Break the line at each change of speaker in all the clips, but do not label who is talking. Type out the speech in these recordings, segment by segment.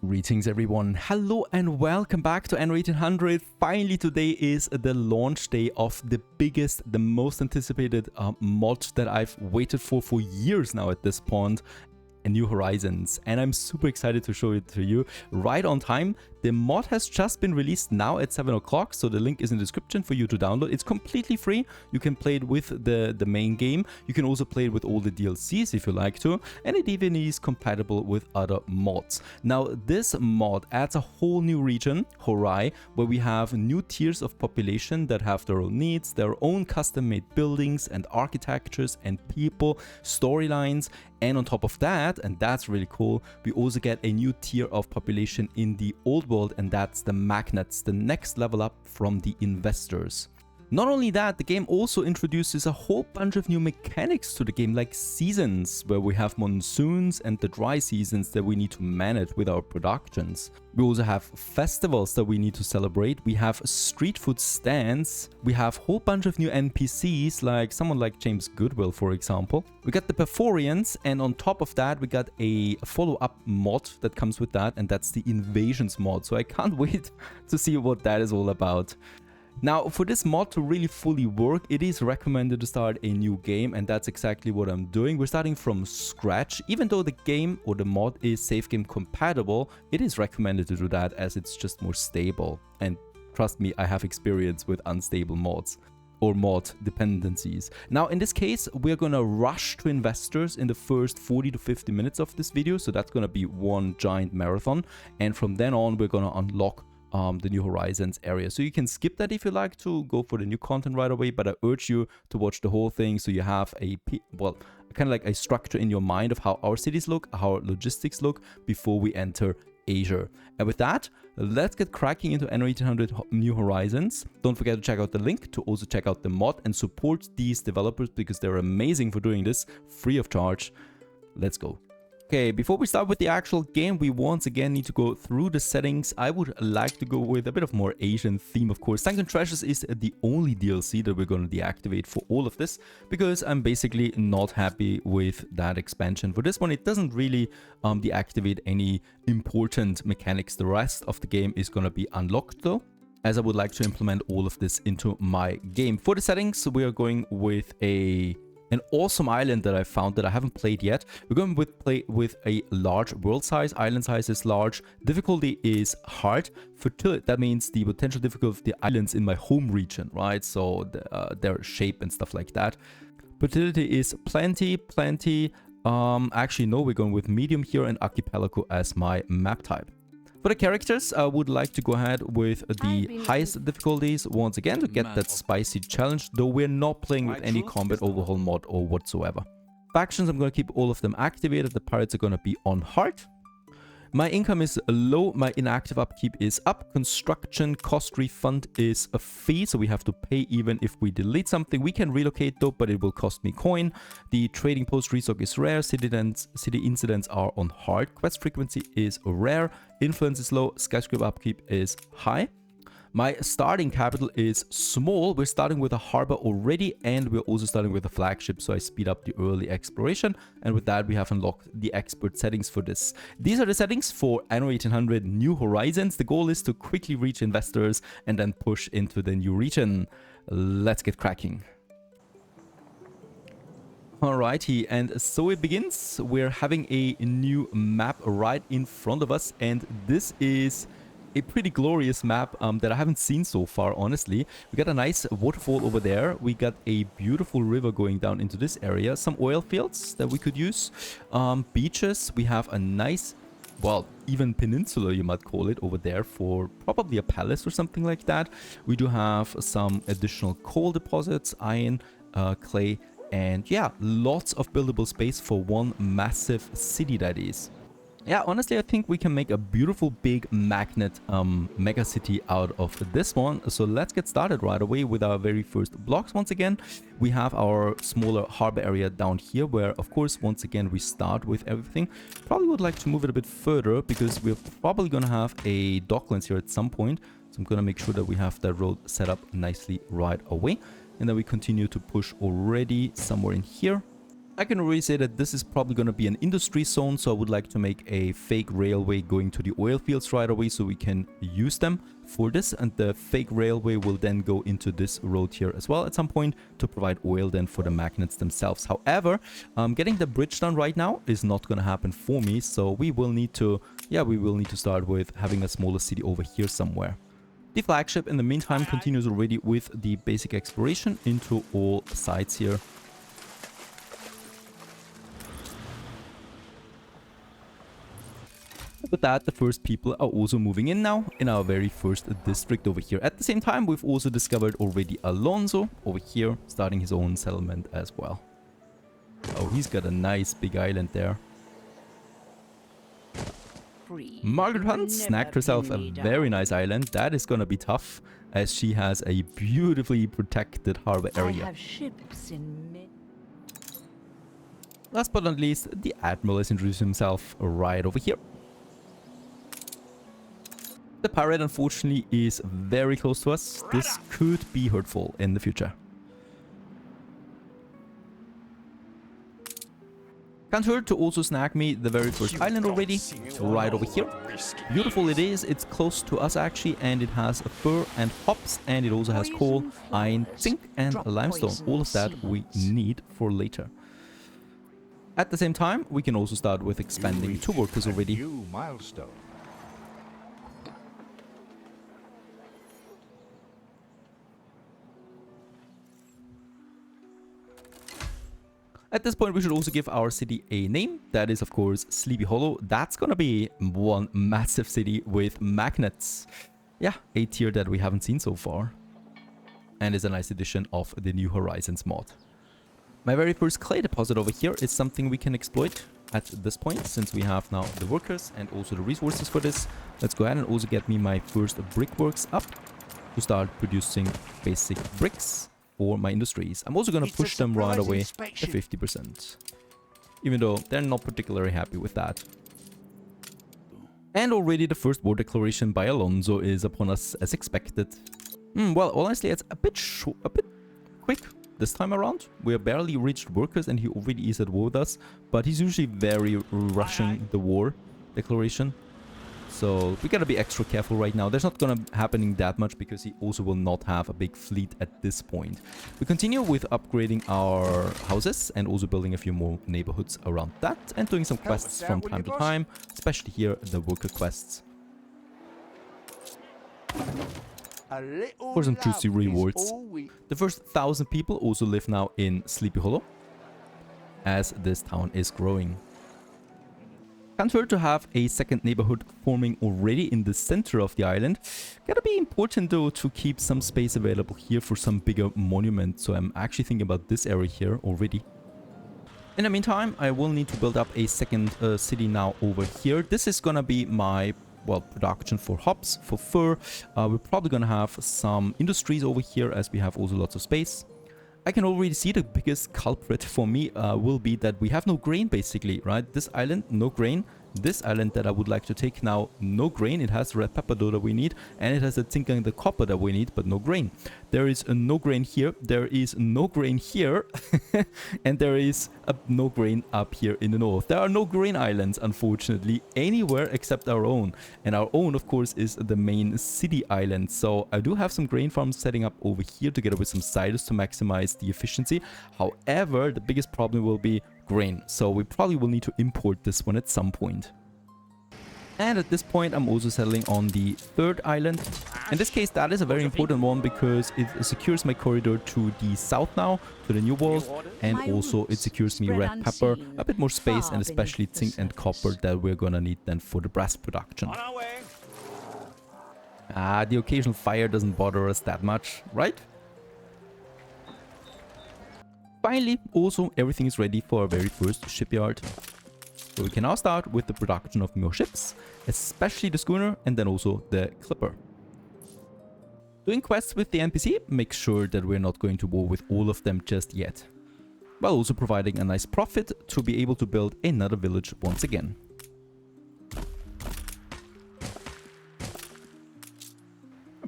Greetings everyone, hello and welcome back to Anno 1800. Finally today is the launch day of the biggest, the most anticipated mod that I've waited for years now at this point, a New Horizons, and I'm super excited to show it to you right on time. The mod has just been released now at 7 o'clock, so the link is in the description for you to download. It's completely free. You can play it with the main game. You can also play it with all the DLCs if you like to, and it even is compatible with other mods. Now, this mod adds a whole new region, Horizons, where we have new tiers of population that have their own needs, their own custom-made buildings and architectures and people, storylines, and on top of that, and that's really cool, we also get a new tier of population in the old world, and that's the magnates, the next level up from the investors. Not only that, the game also introduces a whole bunch of new mechanics to the game, like seasons, where we have monsoons and the dry seasons that we need to manage with our productions. We also have festivals that we need to celebrate. We have street food stands. We have a whole bunch of new NPCs, like someone like James Goodwill, for example. We got the Perforians, and on top of that, we got a follow-up mod that comes with that, and that's the Invasions mod. So I can't wait to see what that is all about. Now, for this mod to really fully work, it is recommended to start a new game, and that's exactly what I'm doing. We're starting from scratch. Even though the game or the mod is save game compatible, it is recommended to do that as it's just more stable. And trust me, I have experience with unstable mods or mod dependencies. Now, in this case, we're gonna rush to investors in the first 40 to 50 minutes of this video. So that's gonna be one giant marathon. And from then on, we're gonna unlock the New Horizons area. So you can skip that if you like to, go for the new content right away, but I urge you to watch the whole thing so you have a, well, kind of like a structure in your mind of how our cities look, how our logistics look before we enter Asia. And with that, let's get cracking into Anno 1800 New Horizons. Don't forget to check out the link to also check out the mod and support these developers because they're amazing for doing this free of charge. Let's go. Okay, before we start with the actual game, we once again need to go through the settings. I would like to go with a bit of more Asian theme, of course. Sunken Treasures is the only DLC that we're going to deactivate for all of this because I'm basically not happy with that expansion. For this one, it doesn't really deactivate any important mechanics. The rest of the game is going to be unlocked though, as I would like to implement all of this into my game. For the settings, we are going with an awesome island that I found that I haven't played yet. We're going to play with a large world size. Island size is large. Difficulty is hard. Fertility, that means the potential difficulty of the islands in my home region, right? So their shape and stuff like that. Fertility is plenty. Actually, no, we're going with medium here and archipelago as my map type. For the characters, I would like to go ahead with the highest difficulties once again to get that spicy challenge, though we're not playing with any combat overhaul mod or whatsoever. Factions, I'm going to keep all of them activated. The pirates are going to be on hard. My income is low, my inactive upkeep is up. Construction cost refund is a fee, so we have to pay even if we delete something. We can relocate though, but it will cost me coin. The trading post restock is rare. City incidents are on hard. Quest frequency is rare. Influence is low. Skyscraper upkeep is high. My starting capital is small. We're starting with a harbor already, and we're also starting with a flagship, so I speed up the early exploration. And with that, we have unlocked the expert settings for this. These are the settings for Anno 1800 New Horizons. The goal is to quickly reach investors and then push into the new region. Let's get cracking. Alrighty, and so it begins. We're having a new map right in front of us, and this is a pretty glorious map that I haven't seen so far, honestly. We got a nice waterfall over there. We got a beautiful river going down into this area. Some oil fields that we could use. Beaches. We have a nice, well, even peninsula, you might call it, over there for probably a palace or something like that. We do have some additional coal deposits, iron, clay, and yeah, lots of buildable space for one massive city that is. Yeah, honestly, I think we can make a beautiful big magnet mega city out of this one. So let's get started right away with our very first blocks. Once again, we have our smaller harbor area down here where, of course, once again, we start with everything. Probably would like to move it a bit further because we're probably going to have a Docklands here at some point. So I'm going to make sure that we have that road set up nicely right away. And then we continue to push already somewhere in here. I can already say that this is probably going to be an industry zone, so I would like to make a fake railway going to the oil fields right away so we can use them for this, and the fake railway will then go into this road here as well at some point to provide oil then for the magnets themselves. However, getting the bridge done right now is not going to happen for me, so we will need to start with having a smaller city over here somewhere. The flagship in the meantime continues already with the basic exploration into all sides here. With that, the first people are also moving in now in our very first district over here. At the same time, we've also discovered already Alonso over here, starting his own settlement as well. Oh, he's got a nice big island there. Margaret Hunt snagged herself a very nice island. That is gonna be tough, as she has a beautifully protected harbor area. Last but not least, the Admiral has introduced himself right over here. The pirate, unfortunately, is very close to us. This could be hurtful in the future. Can't hurt to also snag me the very first island already, right over here. Beautiful it is, it's close to us actually, and it has fur and hops, and it also has coal, iron, zinc, and limestone. All of that we need for later. At the same time, we can also start with expanding to workers already. At this point, we should also give our city a name. That is, of course, Sleepy Hollow. That's gonna be one massive city with magnets. Yeah, a tier that we haven't seen so far. And is a nice addition of the new Horizons mod. My very first clay deposit over here is something we can exploit at this point, since we have now the workers and also the resources for this. Let's go ahead and also get me my first brickworks up to start producing basic bricks for my industries. I'm also going to push them right away to 50%, even though they're not particularly happy with that. And already the first war declaration by Alonso is upon us as expected. Well, honestly, it's a bit quick this time around. We have barely reached workers and he already is at war with us, but he's usually very rushing the war declaration. So we gotta be extra careful right now. There's not gonna happening that much because he also will not have a big fleet at this point. We continue with upgrading our houses and also building a few more neighborhoods around that and doing some quests from time to time, especially here the worker quests. For some juicy rewards. The first 1,000 people also live now in Sleepy Hollow, as this town is growing. Can't hurt to have a second neighborhood forming already in the center of the island. Gotta be important though to keep some space available here for some bigger monument, so I'm actually thinking about this area here already. In the meantime, I will need to build up a second city now over here. This is gonna be my, well, production for hops, for fur. We're probably gonna have some industries over here as we have also lots of space. I can already see the biggest culprit for me will be that we have no grain basically, right? This island, no grain. This island that I would like to take now, no grain. It has the red pepper dough that we need, and it has the zinc and the copper that we need, but no grain. There is no grain here, there is no grain here, and there is no grain up here in the north. There are no grain islands, unfortunately, anywhere except our own. And our own, of course, is the main city island. So I do have some grain farms setting up over here together with some silos to maximize the efficiency. However, the biggest problem will be grain, so we probably will need to import this one at some point. And at this point I'm also settling on the third island. In this case that is a very important one because it secures my corridor to the south now, to the new wall, and also it secures me red pepper, a bit more space, and especially zinc and copper that we're gonna need then for the brass production. The occasional fire doesn't bother us that much, right? Finally, also everything is ready for our very first shipyard. So we can now start with the production of more ships, especially the schooner and then also the clipper. Doing quests with the NPC makes sure that we're not going to war with all of them just yet, while also providing a nice profit to be able to build another village once again.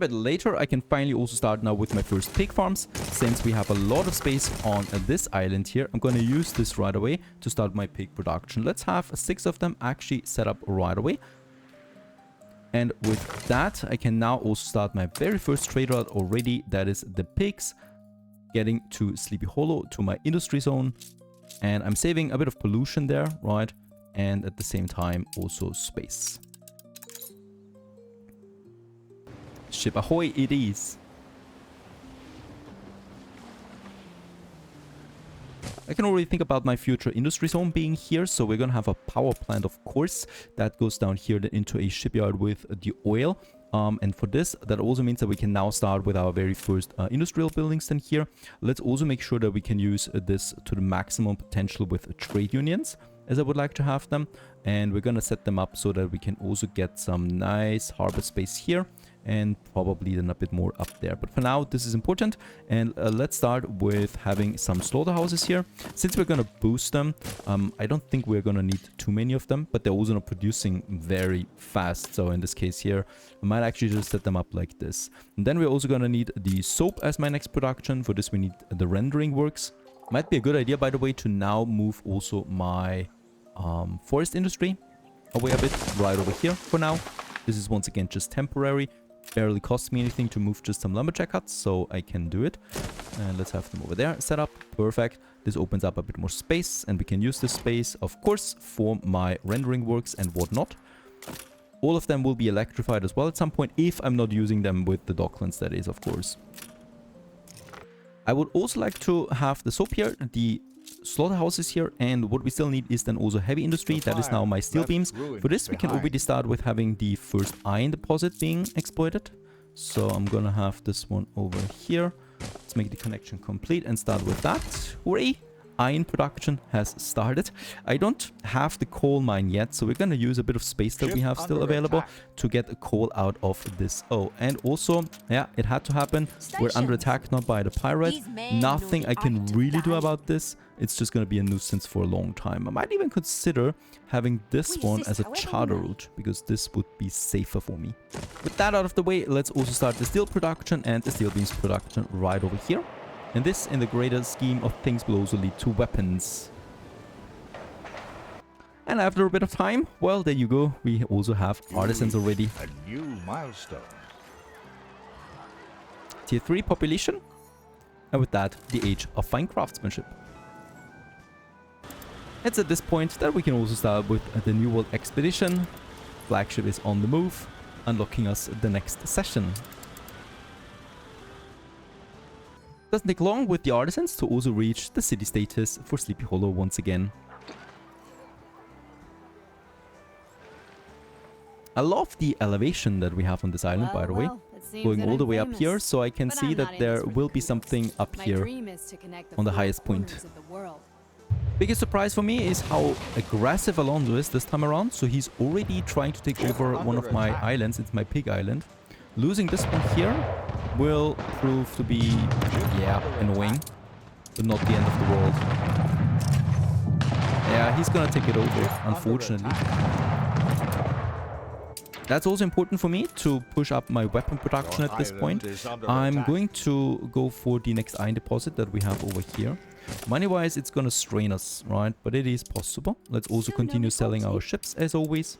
bit later, I can finally also start now with my first pig farms. Since we have a lot of space on this island here, I'm going to use this right away to start my pig production. Let's have 6 of them actually set up right away. And with that, I can now also start my very first trade route already. That is the pigs getting to Sleepy Hollow, to my industry zone. And I'm saving a bit of pollution there, right? And at the same time, also space. Ship ahoy it is. I can already think about my future industry zone being here. So we're going to have a power plant, of course, that goes down here into a shipyard with the oil. And for this, that also means that we can now start with our very first industrial buildings then here. Let's also make sure that we can use this to the maximum potential with trade unions, as I would like to have them. And we're going to set them up so that we can also get some nice harbor space here. And probably then a bit more up there. But for now, this is important. And let's start with having some slaughterhouses here. Since we're going to boost them, I don't think we're going to need too many of them. But they're also not producing very fast. So in this case here, I might actually just set them up like this. And then we're also going to need the soap as my next production. For this, we need the rendering works. Might be a good idea, by the way, to now move also my forest industry away a bit right over here for now. This is once again just temporary. Barely costs me anything to move just some lumberjack huts, so I can do it. And let's have them over there set up. Perfect. This opens up a bit more space, and we can use this space, of course, for my rendering works and whatnot. All of them will be electrified as well at some point, if I'm not using them with the Docklands, that is, of course. I would also like to have the soap here, the slaughterhouses here, and what we still need is then also heavy industry. That is now my steel beams. For this, we can already start with having the first iron deposit being exploited. So I'm gonna have this one over here. Let's make the connection complete and start with that. Hooray! Iron production has started. I don't have the coal mine yet, so we're going to use a bit of space that we have still available to get a coal out of this. Oh, and also, yeah, it had to happen. We're under attack, not by the pirate. Nothing I can really do about this. It's just going to be a nuisance for a long time. I might even consider having this one as a charter route, because this would be safer for me. With that out of the way, let's also start the steel production and the steel beams production right over here. And this, in the greater scheme of things, will also lead to weapons. And after a bit of time, well, there you go. We also have artisans already.
A new milestone.
Tier 3 population. And with that, the age of fine craftsmanship. It's at this point that we can also start with the New World Expedition. Flagship is on the move, unlocking us the next session. Doesn't take long with the artisans to also reach the city status for Sleepy Hollow once again. I love the elevation that we have on this island, by the way. Going all the way up here, so I can see that there will be something up here on the highest point. Biggest surprise for me is how aggressive Alonso is this time around. So he's already trying to take over one of my islands. It's my pig island. Losing this one here will prove to be, yeah, annoying, but not the end of the world. Yeah, he's gonna take it over, unfortunately. That's also important for me to push up my weapon production at this point. I'm going to go for the next iron deposit that we have over here. Money-wise, it's gonna strain us, right? But it is possible. Let's also continue selling our ships, as always.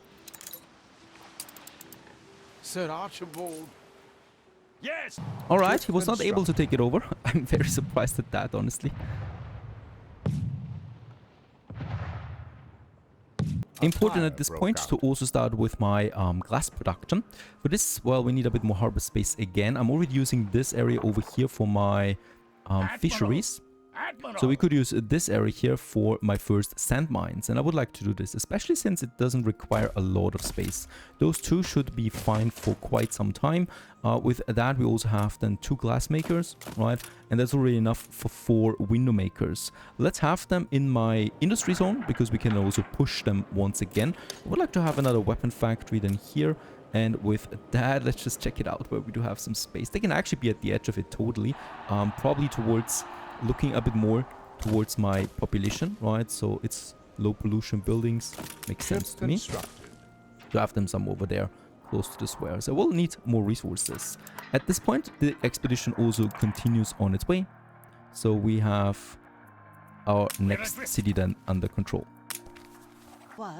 Sir Archibald. Yes.
All right, he was not able to take it over. I'm very surprised at that, honestly. Important at this point to also start with my glass production. For this, well, we need a bit more harbor space again. I'm already using this area over here for my fisheries. So we could use this area here for my first sand mines, and I would like to do this, especially since it doesn't require a lot of space. Those two should be fine for quite some time. With that, we also have then 2 glass makers, right? And that's already enough for 4 window makers. Let's have them in my industry zone, because we can also push them once again. I would like to have another weapon factory then here. And with that, let's just check it out where we do have some space. They can actually be at the edge of it totally, probably towards... looking a bit more towards my population, right? So it's low pollution buildings. Makes sense to me. To have them some over there. close to the square. So we'll need more resources. At this point, the expedition also continues on its way. So we have our next city then under control.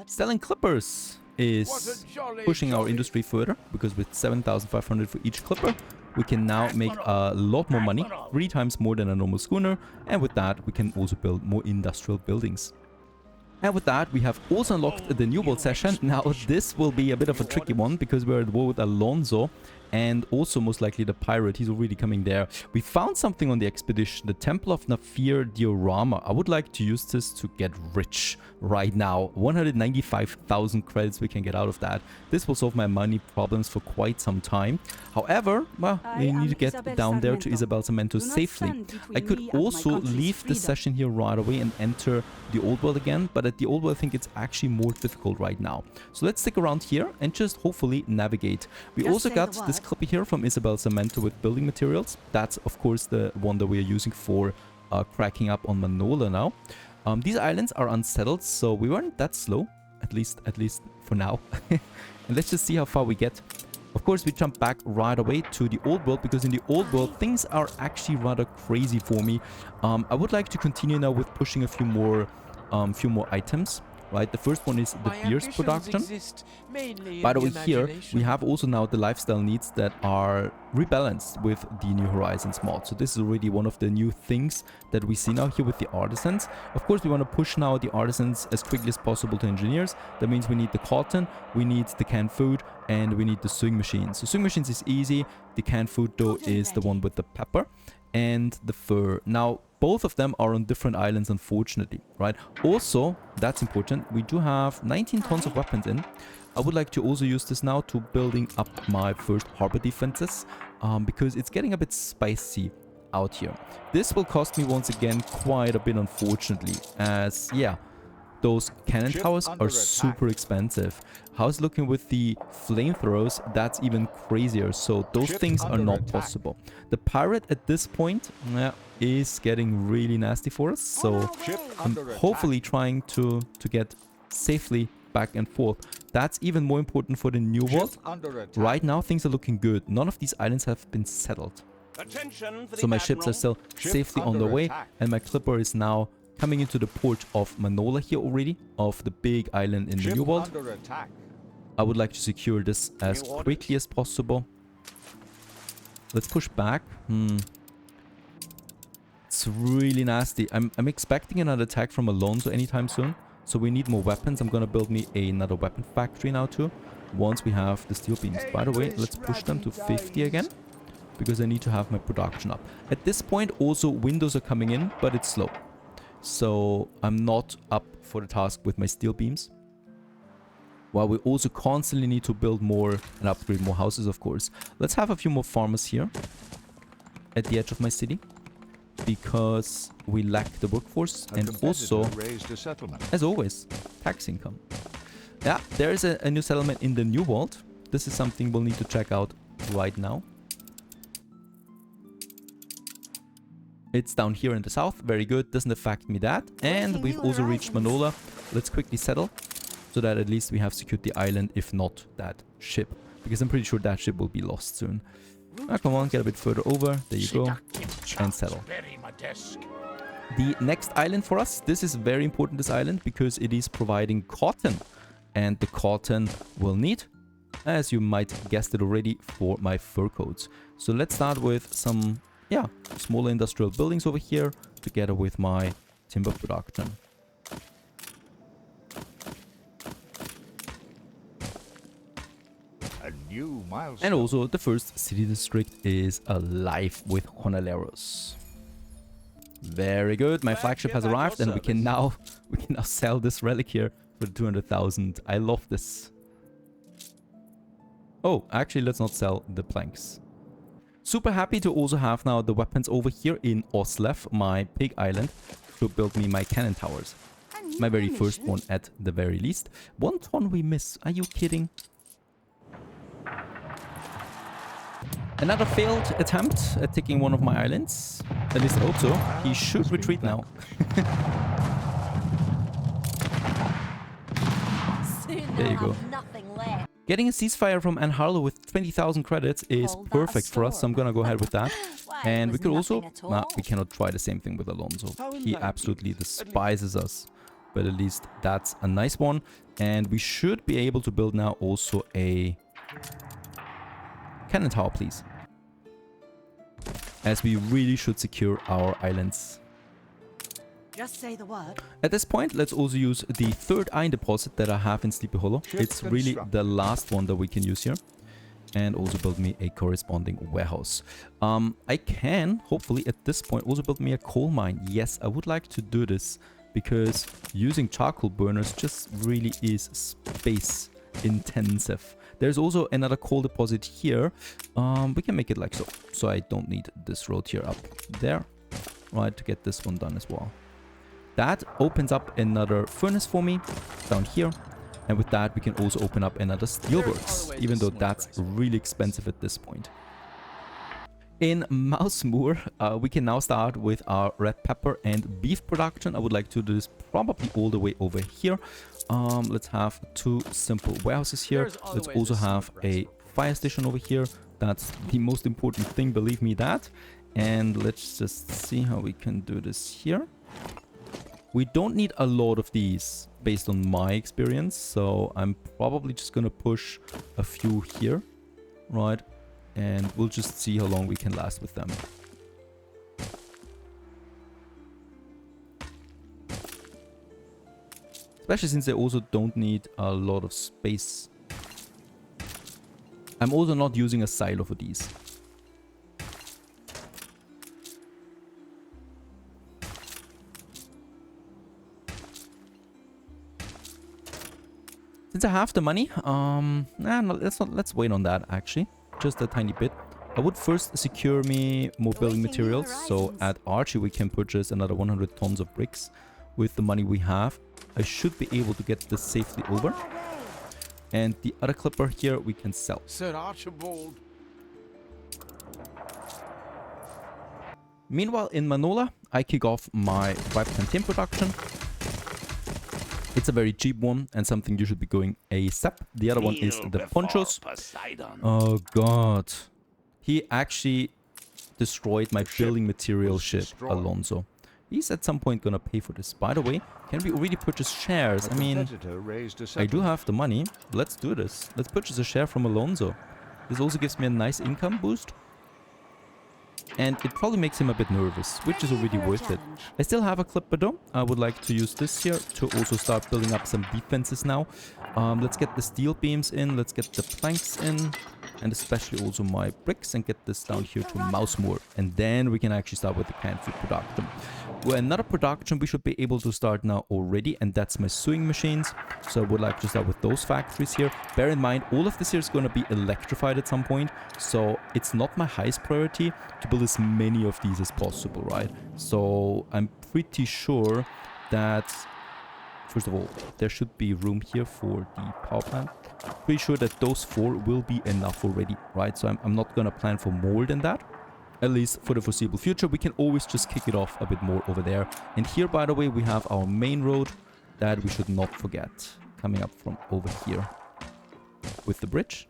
Selling clippers is pushing our industry further, because with 7,500 for each clipper, we can now make a lot more money, 3 times more than a normal schooner, and with that we can also build more industrial buildings. And with that, we have also unlocked the New World session. Now, this will be a bit of a tricky one, because we're at war with Alonso, and also most likely the pirate. He's already coming there. We found something on the expedition, the Temple of Nafir diorama. I would like to use this to get rich right now. 195,000 credits we can get out of that. This will solve my money problems for quite some time. However, well, we need to get down there to Isabel Samento safely. I could also leave the session here right away and enter the old world again, but at the old world I think it's actually more difficult right now. So let's stick around here and just hopefully navigate. We also got this clipper here from Isabel Samento with building materials. That's of course the one that we are using for cracking up on Manola now. These islands are unsettled, so we weren't that slow, at least for now. And let's just see how far we get. Of course, we jump back right away to the old world, because in the old world things are actually rather crazy for me. I would like to continue now with pushing a few more items. Right, the first one is the beer's production. By the way, here we have also now the lifestyle needs that are rebalanced with the new Horizons mod. So this is already one of the new things that we see now here with the artisans. Of course, we want to push now the artisans as quickly as possible to engineers. That means we need the cotton, we need the canned food, and we need the sewing machines. So sewing machines is easy. The canned food though is the one with the pepper and the fur. Now, both of them are on different islands, unfortunately, right? Also, that's important, we do have 19 tons of weapons in. I would like to also use this now to building up my first harbor defenses, because it's getting a bit spicy out here. This will cost me once again quite a bit, unfortunately, as, yeah, those cannon towers are super expensive. How's it looking with the flamethrowers? That's even crazier. So those things are not possible. The pirate at this point is getting really nasty for us. So I'm hopefully trying to get safely back and forth. That's even more important for the new world. Right now things are looking good. None of these islands have been settled. So my ships are still safely on their way, and my clipper is now coming into the port of Manola here already, of the big island in the New World. I would like to secure this as quickly as possible. Let's push back. It's really nasty. I'm expecting another attack from Alonso anytime soon. So we need more weapons. I'm gonna build me another weapon factory now too, once we have the steel beams. By the way, let's push them to 50 again, because I need to have my production up. At this point also windows are coming in, but it's slow. So I'm not up for the task with my steel beams. While we also constantly need to build more and upgrade more houses, of course. Let's have a few more farmers here at the edge of my city, because we lack the workforce, and also, as always, tax income. Yeah, there is a new settlement in the New World. This is something we'll need to check out right now. It's down here in the south. Very good. Doesn't affect me that. And we've also reached Manola. Let's quickly settle, so that at least we have secured the island, if not that ship. Because I'm pretty sure that ship will be lost soon. Ah, come on, get a bit further over. There you go. And settle. The next island for us. This is very important, this island, because it is providing cotton. And the cotton we'll need, as you might guessed it already, for my fur coats. So let's start with some, yeah, smaller industrial buildings over here, together with my timber production.
A new milestone.
And also the first city district is alive with Jornaleros. Very good. My flagship has arrived, and we can now sell this relic here for 200,000. I love this. Oh, actually, let's not sell the planks. Super happy to also have now the weapons over here in Oslev, my pig island, to build me my cannon towers. My very first one at the very least. 1 ton we miss. Are you kidding? Another failed attempt at taking one of my islands. At least I hope so. He should retreat now. There you go. Getting a ceasefire from Anharlo with 20,000 credits is
Call that a
perfect for us, so I'm gonna go ahead with that.
Why, it
And we
was
could also...
nothing at
Nah,
all.
we cannot try the same thing with Alonso.
How
He
enlightening.
absolutely
At least-
despises us. But at least that's a nice one. And we should be able to build now also a cannon tower, please. As we really should secure our islands.
Just say the word.
At this point, let's also use the third iron deposit that I have in Sleepy Hollow.
Ship
It's really
construct.
the last one that we can use here. And also build me a corresponding warehouse. I can, hopefully at this point, also build me a coal mine. Yes, I would like to do this because using charcoal burners just really is space intensive. There's also another coal deposit here. We can make it like so. So I don't need this road here up there. Right, to get this one done as well. That opens up another furnace for me down here. And with that, we can also open up another steelworks, even though that's really expensive at this point. In Mousemoor, we can now start with our red pepper and beef production. I would like to do this probably all the way over here. Let's have two simple warehouses here. Let's also have a fire station over here. That's the most important thing, believe me that. And let's just see how we can do this here. We don't need a lot of these based on my experience, so I'm probably just gonna push a few here, right? And we'll just see how long we can last with them. Especially since they also don't need a lot of space. I'm also not using a silo for these. Since I have the money, let's wait on that actually, just a tiny bit. I would first secure me more building materials, so at Archie we can purchase another 100 tons of bricks with the money we have. I should be able to get this safely over. And the other clipper here we can sell.
Sir Archibald.
Meanwhile in Manola, I kick off my 5 tin production. It's a very cheap one and something you should be going ASAP. The other one is the ponchos. Oh god. He actually destroyed my building material ship, Alonso. He's at some point gonna pay for this. By the way, can we already purchase shares? I mean, I do have the money. Let's do this. Let's purchase a share from Alonso. This also gives me a nice income boost. And it probably makes him a bit nervous, which is already worth it. I still have a clipper though. I would like to use this here to also start building up some defenses now. Let's get the steel beams in, let's get the planks in, and especially also my bricks, and get this down here to Mousemoor. And then we can actually start with the canned food production. Well, another production we should be able to start now already, and that's my sewing machines. So I would like to start with those factories here. Bear in mind, all of this here is going to be electrified at some point, so it's not my highest priority to build as many of these as possible, right? So I'm pretty sure that, first of all, there should be room here for the power plant. Pretty sure that those 4 will be enough already, right? So I'm not going to plan for more than that. At least for the foreseeable future. We can always just kick it off a bit more over there. And here, by the way, we have our main road that we should not forget. Coming up from over here with the bridge.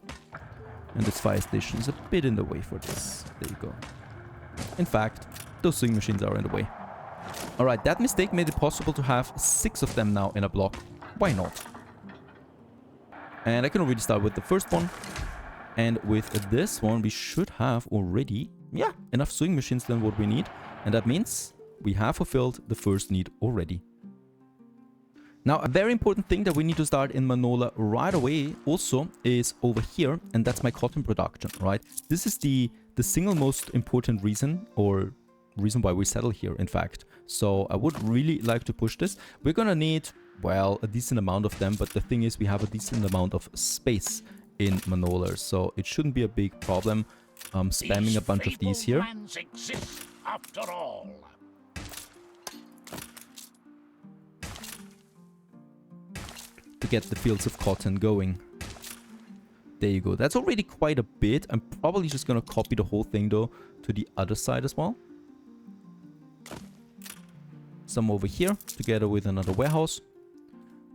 And this fire station is a bit in the way for this. There you go. In fact, those sewing machines are in the way. Alright, that mistake made it possible to have 6 of them now in a block. Why not? And I can already start with the first one. And with this one, we should have already, yeah, enough sewing machines than what we need. And that means we have fulfilled the first need already. Now, a very important thing that we need to start in Manola right away also is over here. And that's my cotton production, right? This is the single most important reason, or reason why we settle here, in fact. So I would really like to push this. We're gonna need, well, a decent amount of them. But the thing is, we have a decent amount of space in Manola, so it shouldn't be a big problem spamming a bunch of these here.
After all.
To get the fields of cotton going. There you go. That's already quite a bit. I'm probably just gonna copy the whole thing though to the other side as well. Some over here together with another warehouse.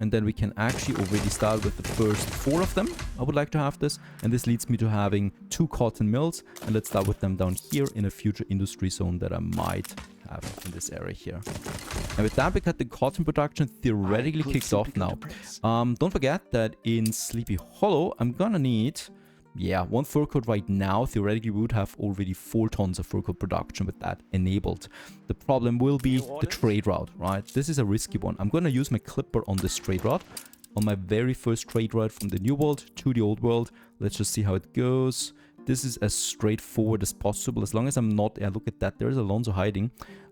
And then we can actually already start with the first 4 of them. I would like to have this. And this leads me to having 2 cotton mills. And let's start with them down here in a future industry zone that I might have in this area here. And with that, we got the cotton production theoretically kicked off now. Don't forget that in Sleepy Hollow, I'm gonna need... yeah, 1 fur coat right now. Theoretically, we would have already 4 tons of fur coat production with that enabled. The problem will be the trade route, right? This is a risky one. I'm going to use my clipper on this trade route. On my very first trade route from the new world to the old world. Let's just see how it goes. This is as straightforward as possible. As long as I'm not... yeah, look at that. There's Alonso hiding.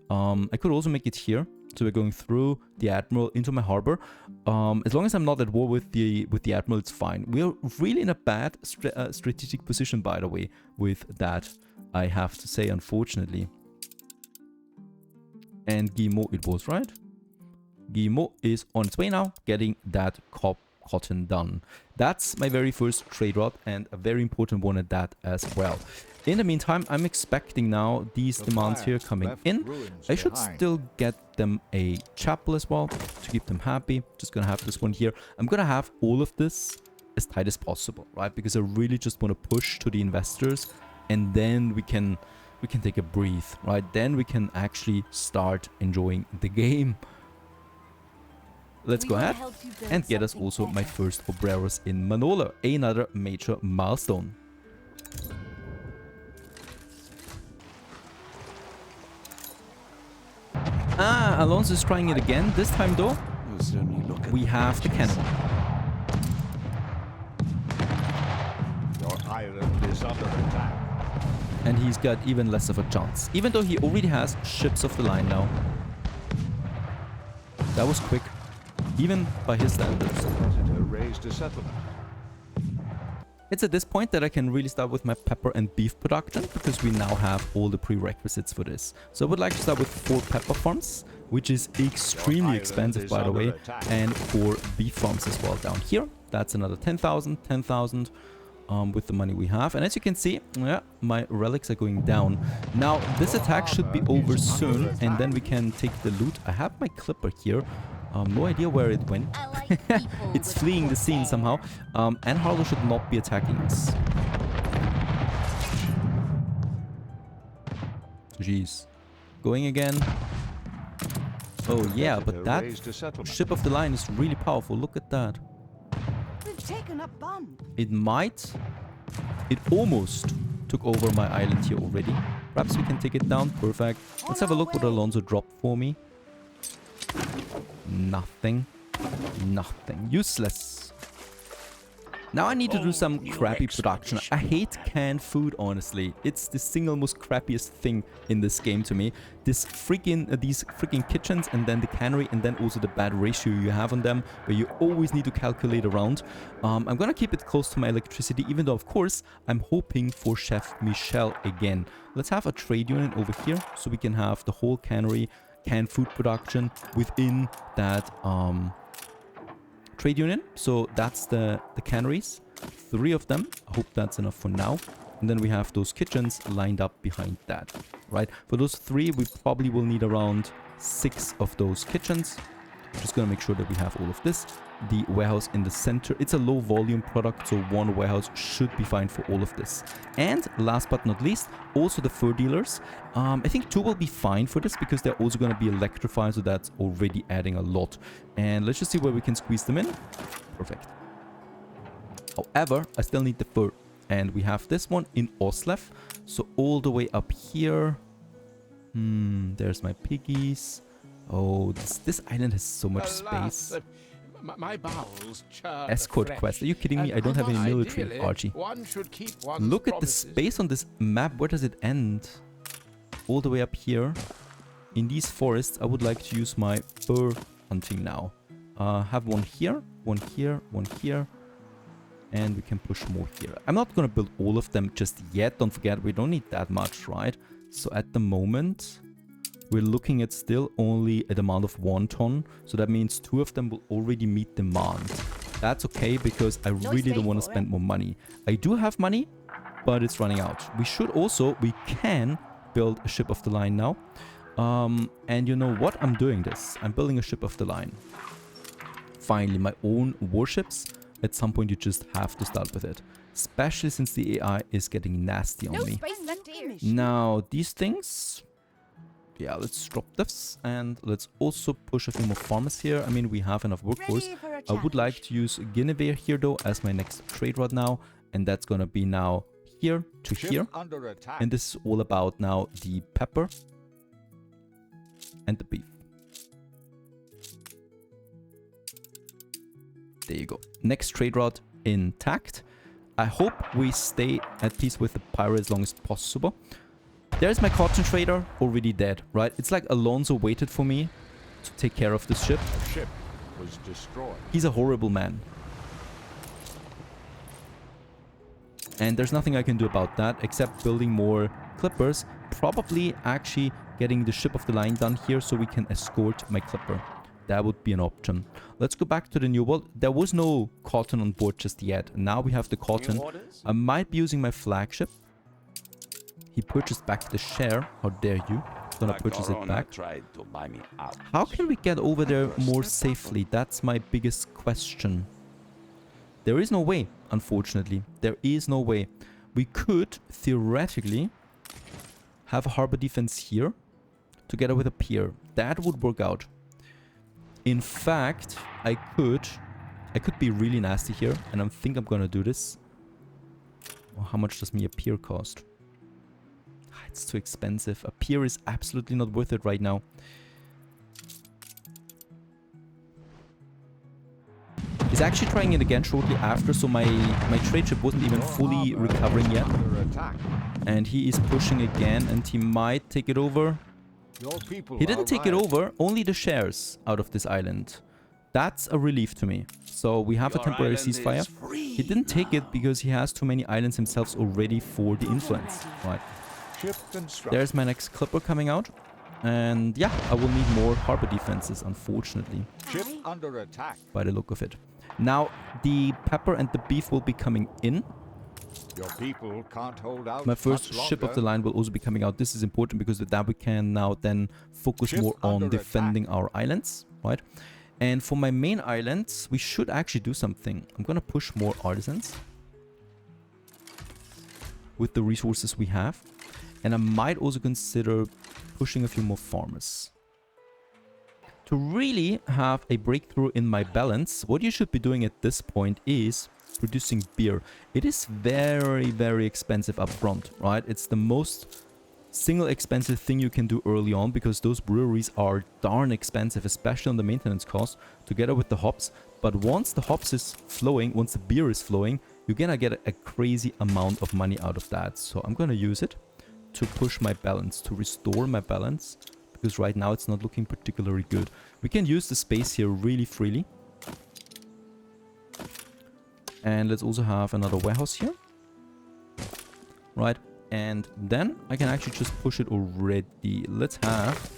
I could also make it here. So we're going through the Admiral into my harbor. As long as I'm not at war with the Admiral, it's fine. We're really in a bad strategic position, by the way, with that, I have to say, unfortunately. And Guillemot it was, right? Guillemot is on its way now, getting that cotton done. That's my very first trade route, and a very important one at that as well. In the meantime, I'm expecting now these demands here coming in. I should still get them a chapel as well to keep them happy. Just gonna have this one here. I'm gonna have all of this as tight as possible, right? Because I really just want to push to the investors, and then we can take a breath, right? Then we can actually start enjoying the game. Let's go ahead and get us also my first obreros in Manola, another major milestone. Ah, Alonso is trying it again. This time though, we have the cannon.
Your island is under attack.
And he's got even less of a chance. Even though he already has ships of the line now. That was quick. Even by his standards.
Raised a settlement.
It's at this point that I can really start with my pepper and beef production, because we now have all the prerequisites for this. So I would like to start with 4 pepper farms, which is extremely expensive, by the way, and 4 beef farms as well down here. That's another 10,000 with the money we have. And as you can see, yeah, my relics are going down. Now, this attack should be over soon, and then we can take the loot. I have my clipper here. No idea where it went. It's fleeing the scene somehow. And Harlow should not be attacking us. Jeez. Going again. Oh yeah, but that ship of the line is really powerful. Look at that.
We've taken up Bun.
It might... it almost took over my island here already. Perhaps we can take it down. Perfect. Let's have a look what Alonso dropped for me. Nothing. Nothing. Useless. Now I need to do some crappy production. I hate canned food, honestly. It's the single most crappiest thing in this game to me. These freaking kitchens, and then the cannery, and then also the bad ratio you have on them, where you always need to calculate around. I'm gonna keep it close to my electricity, even though, of course, I'm hoping for Chef Michel again. Let's have a trade unit over here, so we can have the whole cannery, canned food production within that trade unit. So that's the canneries, 3 of them. I hope that's enough for now. And then we have those kitchens lined up behind that, right? For those 3, we probably will need around 6 of those kitchens. Just gonna make sure that we have all of this. The warehouse in the center, it's a low volume product, so 1 warehouse should be fine for all of this. And last but not least, also the fur dealers. I think 2 will be fine for this, because they're also going to be electrified, so that's already adding a lot. And let's just see where we can squeeze them in. Perfect. However, I still need the fur. And we have this one in Oslev, so all the way up here. There's my piggies. Oh, this island has so much space.
My bowels churn
Escort
afresh.
quest. Are you kidding me? I don't have any military, Archie.
One should keep one's
Look at the
promises.
space on this map. Where does it end? All the way up here. In these forests, I would like to use my fur hunting now. Have one here, one here, one here. And we can push more here. I'm not going to build all of them just yet. Don't forget, we don't need that much, right? So at the moment... we're looking at still only a demand of 1 ton. So that means 2 of them will already meet demand. That's okay, because I really don't want to spend more money. I do have money, but it's running out. We can build a ship of the line now. And you know what? I'm doing this. I'm building a ship of the line. finally my own warships, at some point you just have to start with it. Especially since the AI is getting nasty on me. Now, these things... Yeah, let's drop this. And let's also push a few more farmers here. I mean, we have enough workforce. I would like to use Guinevere here, though, as my next trade route now. And that's gonna be now here to here. And this is all about now the pepper and the beef. There you go. Next trade route intact. I hope we stay at peace with the pirate as long as possible. There's my cotton trader, already dead, right? It's like Alonso waited for me to take care of this ship.
The ship was destroyed.
He's a horrible man. And there's nothing I can do about that except building more clippers. Probably actually getting the ship of the line done here so we can escort my clipper. That would be an option. Let's go back to the new world. There was no cotton on board just yet. Now we have the cotton. I might be using my flagship. He purchased back the share. How dare you? Gonna purchase it back. How can we get over there more safely? That's my biggest question. There is no way, unfortunately. There is no way. We could, theoretically, have a harbor defense here together with a pier. That would work out. In fact, I could be really nasty here, and I think I'm gonna do this. Well, how much does me a pier cost? It's too expensive. A pier is absolutely not worth it right now. He's actually trying it again shortly after, so my trade ship wasn't even fully recovering yet. And he is pushing again, and he might take it over. He didn't take it over, only the shares out of this island. That's a relief to me. So we have a temporary ceasefire. He didn't take it because he has too many islands himself already for the influence. Right. There's my next clipper coming out. And yeah, I will need more harbor defenses, unfortunately.
Ship under attack.
By the look of it. Now, the pepper and the beef will be coming in.
Your people can't hold out.
My first ship of the line will also be coming out. This is important because with that we can now then focus more on defending our islands, right? And for my main islands, we should actually do something. I'm gonna push more artisans with the resources we have. And I might also consider pushing a few more farmers. To really have a breakthrough in my balance, what you should be doing at this point is producing beer. It is very, very expensive up front, right? It's the most single expensive thing you can do early on because those breweries are darn expensive, especially on the maintenance cost, together with the hops. But once the hops is flowing, once the beer is flowing, you're gonna get a crazy amount of money out of that. So I'm gonna use it to push my balance, to restore my balance, because right now it's not looking particularly good. We can use the space here really freely. And let's also have another warehouse here. Right, and then I can actually just push it already. Let's have...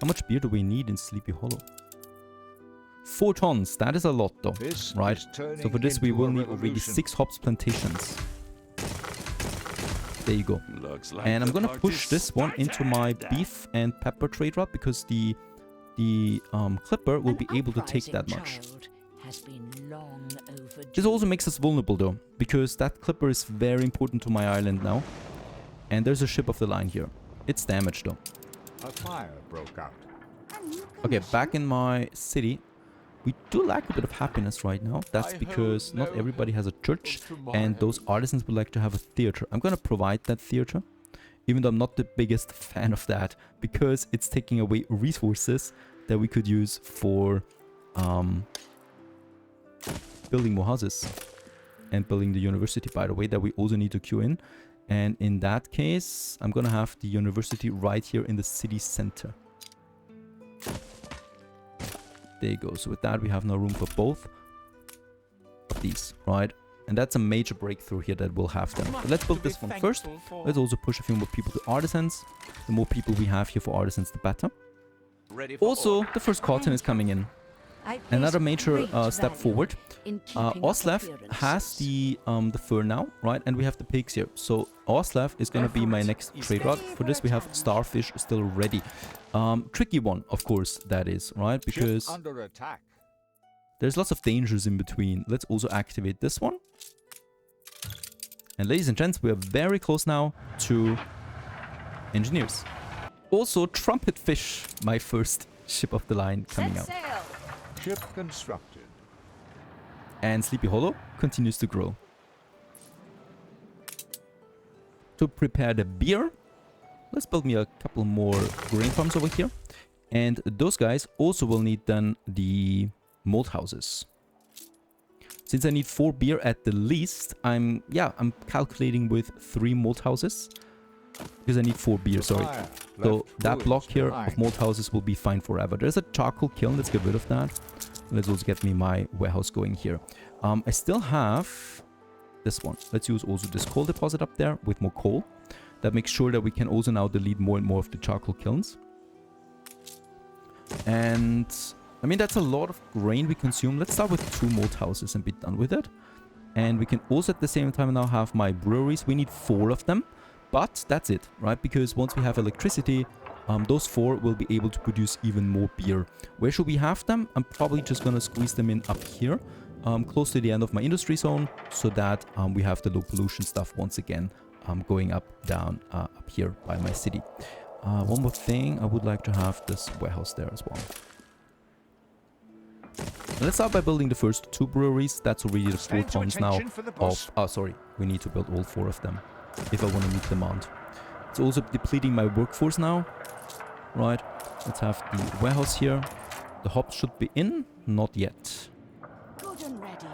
How much beer do we need in Sleepy Hollow? 4 tons, that is a lot though, right? So for this we will need already 6 hops plantations. There you go. And I'm gonna push this one into my beef and pepper trade route because the clipper will be able to take that much. This also makes us vulnerable though, because that clipper is very important to my island now. And there's a ship of the line here. It's damaged though.
A fire broke out.
Okay, back in my city. We do lack a bit of happiness right now. That's because not everybody has a church and those artisans would like to have a theater. I'm gonna provide that theater, even though I'm not the biggest fan of that, because it's taking away resources that we could use for building more houses and building the university, by the way, that we also need to queue in. And in that case, I'm gonna have the university right here in the city center. There you go. So with that, we have now room for both of these, right? And that's a major breakthrough here that we'll have them. But let's build this one first. Let's also push a few more people to artisans. The more people we have here for artisans, the better. Also, the first cotton is coming in. Another major step forward. Oslav has the fur now, right? And we have the pigs here. So Oslav is going to be my next trade route. For this, we have starfish still ready. Tricky one, of course, that is, right? Because There's lots of dangers in between. Let's also activate this one. And ladies and gents, we are very close now to engineers. Also, Trumpet Fish, my first ship of the line coming out.
Ship constructed.
And Sleepy Hollow continues to grow. To prepare the beer, let's build me a couple more grain farms over here. And those guys also will need then the mold houses. Since I need 4 beer at the least, I'm calculating with 3 mold houses. Because I need 4 beer, sorry. So that block here of mold houses will be fine forever. There's a charcoal kiln, let's get rid of that. Let's also get me my warehouse going here. I still have this one. Let's use also this coal deposit up there with more coal. That makes sure that we can also now delete more and more of the charcoal kilns. And I mean, that's a lot of grain we consume. Let's start with 2 mold houses and be done with it. And we can also at the same time now have my breweries. We need 4 of them. But that's it, right? Because once we have electricity, those 4 will be able to produce even more beer. Where should we have them? I'm probably just going to squeeze them in up here, close to the end of my industry zone, so that we have the low pollution stuff once again going down up here by my city. One more thing, I would like to have this warehouse there as well. Let's start by building the first 2 breweries. That's already the 4 tons now of... Oh, sorry. We need to build all 4 of them if I want to meet demand. It's also depleting my workforce now. Right. Let's have the warehouse here. The hops should be in. Not yet.
Good and ready.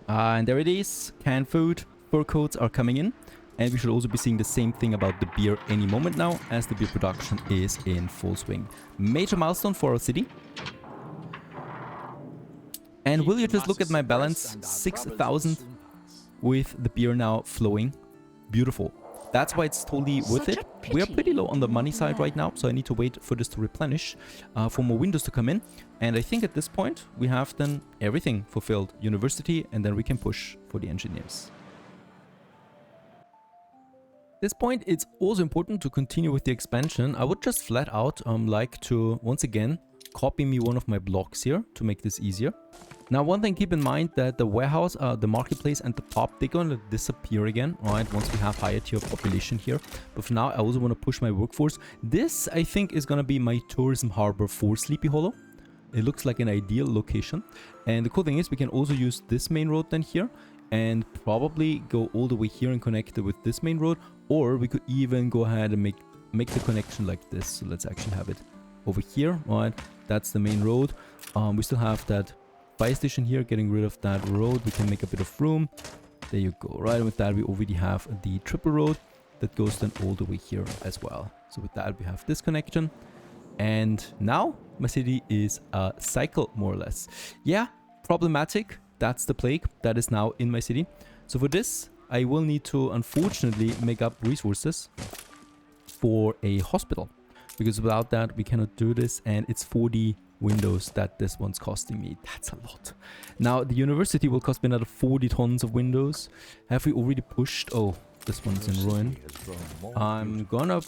And there it is. Canned food. Fur coats are coming in. And we should also be seeing the same thing about the beer any moment now, as the beer production is in full swing. Major milestone for our city. And will you just look at my balance? 6,000 with the beer now flowing. Beautiful. That's why it's totally worth it. We are pretty low on the money side right now, so I need to wait for this to replenish, for more windows to come in. And I think at this point, we have then everything fulfilled. University, and then we can push for the engineers. At this point, it's also important to continue with the expansion. I would just flat out like to, once again, copy me one of my blocks here to make this easier. Now, one thing, keep in mind that the warehouse, the marketplace and the pub, they're going to disappear again, right, once we have higher tier population here. But for now, I also want to push my workforce. This, I think, is going to be my tourism harbor for Sleepy Hollow. It looks like an ideal location. And the cool thing is we can also use this main road then here and probably go all the way here and connect it with this main road. Or we could even go ahead and make the connection like this. So let's actually have it over here, right? That's the main road. We still have that fire station here. Getting rid of that road, we can make a bit of room. There you go. Right, and with that we already have the triple road that goes then all the way here as well. So with that we have this connection, and now my city is a cycle more or less. Yeah, problematic. That's the plague that is now in my city. So for this I will need to unfortunately make up resources for a hospital, because without that we cannot do this, and it's 40 windows that this one's costing me. That's a lot. Now the university will cost me another 40 tons of windows. Have we already pushed? Oh, this one's in ruin. I'm gonna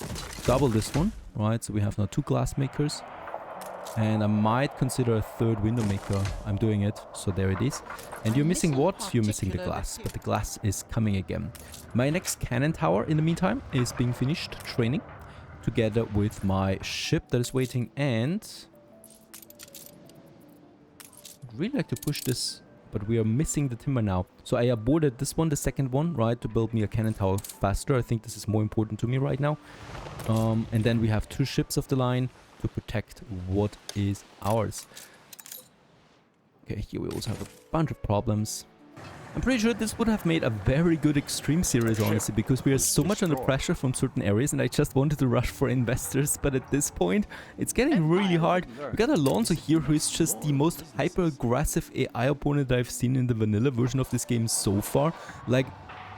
double this one, right? So we have now 2 glass makers, and I might consider a 3rd window maker. I'm doing it, so there it is. And you're missing what? You're missing the glass, but the glass is coming again. My next cannon tower in the meantime is being finished training together with my ship that is waiting, and I'd really like to push this, but we are missing the timber now. So I aborted this one, the second one, right, to build me a cannon tower faster. I think this is more important to me right now. And then we have 2 ships of the line to protect what is ours. Okay, here we also have a bunch of problems. I'm pretty sure this would have made a very good extreme series, honestly, because we are so much under pressure from certain areas, and I just wanted to rush for investors, but at this point, it's getting really hard. We got Alonso here, who is just the most hyper-aggressive AI opponent I've seen in the vanilla version of this game so far. Like,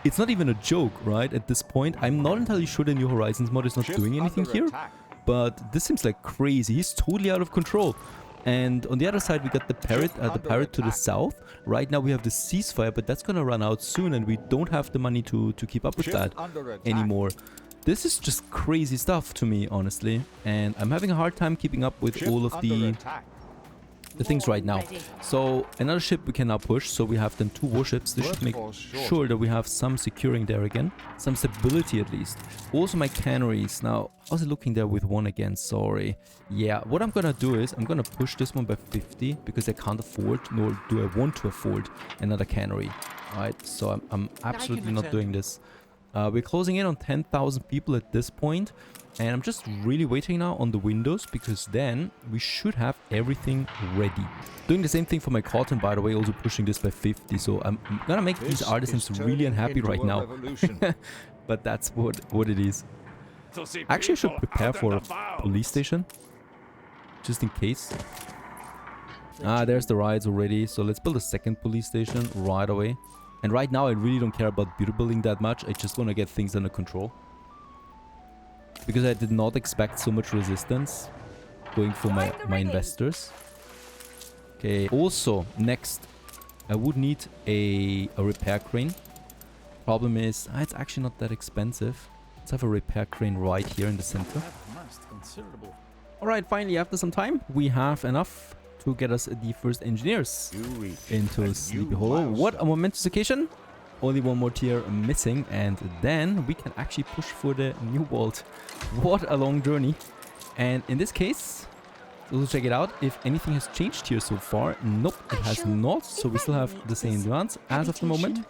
it's not even a joke, right, at this point. I'm not entirely sure the new Horizons mod is not doing anything here, but this seems like crazy. He's totally out of control. And on the other side, we got the parrot to the south. Right now we have the ceasefire, but that's gonna run out soon, and we don't have the money to keep up with that anymore. This is just crazy stuff to me, honestly, and I'm having a hard time keeping up with all of the the things right now. So another ship we can now push. So we have then 2 warships. This should make sure that we have some securing there again. Some stability at least. Also my canneries. Now, how's it looking there with 1 again? Sorry. Yeah, what I'm gonna do is I'm gonna push this one by 50 because I can't afford, nor do I want to afford another cannery. Right, so I'm absolutely not doing this. We're closing in on 10,000 people at this point. And I'm just really waiting now on the windows because then we should have everything ready. Doing the same thing for my cotton, by the way, also pushing this by 50. So I'm gonna make these artisans really unhappy right now. But that's what it is. Actually, I should prepare for a police station. Just in case. Ah, there's the riots already. So let's build a second police station right away. And right now, I really don't care about builder building that much. I just want to get things under control. Because I did not expect so much resistance going for my investors. Okay, also, next, I would need a repair crane. Problem is, it's actually not that expensive. Let's have a repair crane right here in the center. Alright, finally, after some time, we have enough to get us the first engineers into Sleepy Hollow. What a momentous occasion! Only 1 more tier missing, and then we can actually push for the new vault. What a long journey. And in this case, we'll check it out if anything has changed here so far. Nope, it has not. So we still have the same demands as of the moment.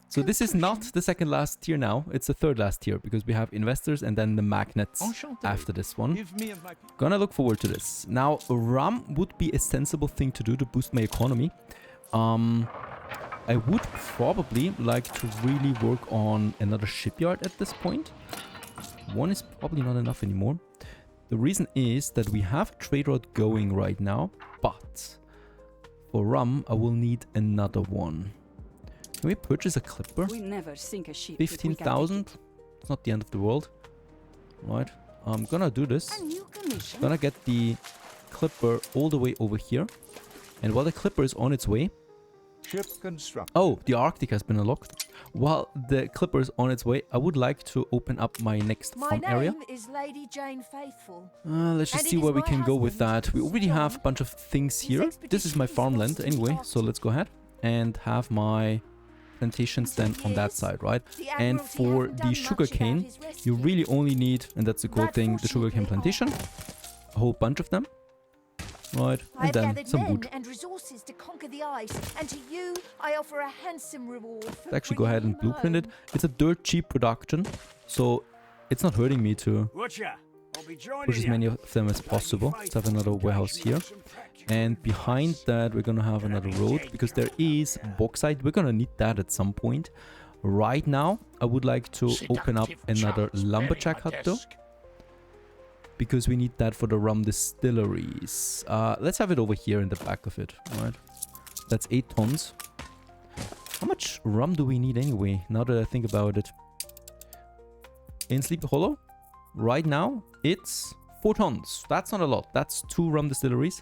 So this is not the second last tier now. It's the third last tier because we have investors and then the magnets after this one. Gonna look forward to this. Now, rum would be a sensible thing to do to boost my economy. I would probably like to really work on another shipyard at this point. 1 is probably not enough anymore. The reason is that we have a trade route going right now, but for rum, I will need another one. Can we purchase a clipper? 15,000? It's not the end of the world. Right, I'm gonna do this. Gonna get the clipper all the way over here. And while the clipper is on its way,
Ship constructed.
oh, the Arctic has been unlocked. While the clipper is on its way, I would like to open up my next farm area.
Is Lady Jane Faithful.
Let's just see where we can go with that. We already have a bunch of things here. This is my farmland anyway, so let's go ahead and have my plantations then on that side, right? And for the sugarcane, you really only need, and that's the cool thing, the sugarcane plantation. A whole bunch of them. Right, and then some wood.
Resources to conquer the ice, and to you I offer a handsome reward.
Let's actually go ahead and blueprint it. It's a dirt cheap production, so it's not hurting me to push as many of them as possible. Let's have another warehouse here. And behind that, we're gonna have another road because there is bauxite. We're gonna need that at some point. Right now, I would like to open up another lumberjack hut though, because we need that for the rum distilleries. Let's have it over here in the back of it. All right, that's 8 tons. How much rum do we need anyway, now that I think about it? In Sleepy Hollow, right now, it's 4 tons. That's not a lot. That's 2 rum distilleries.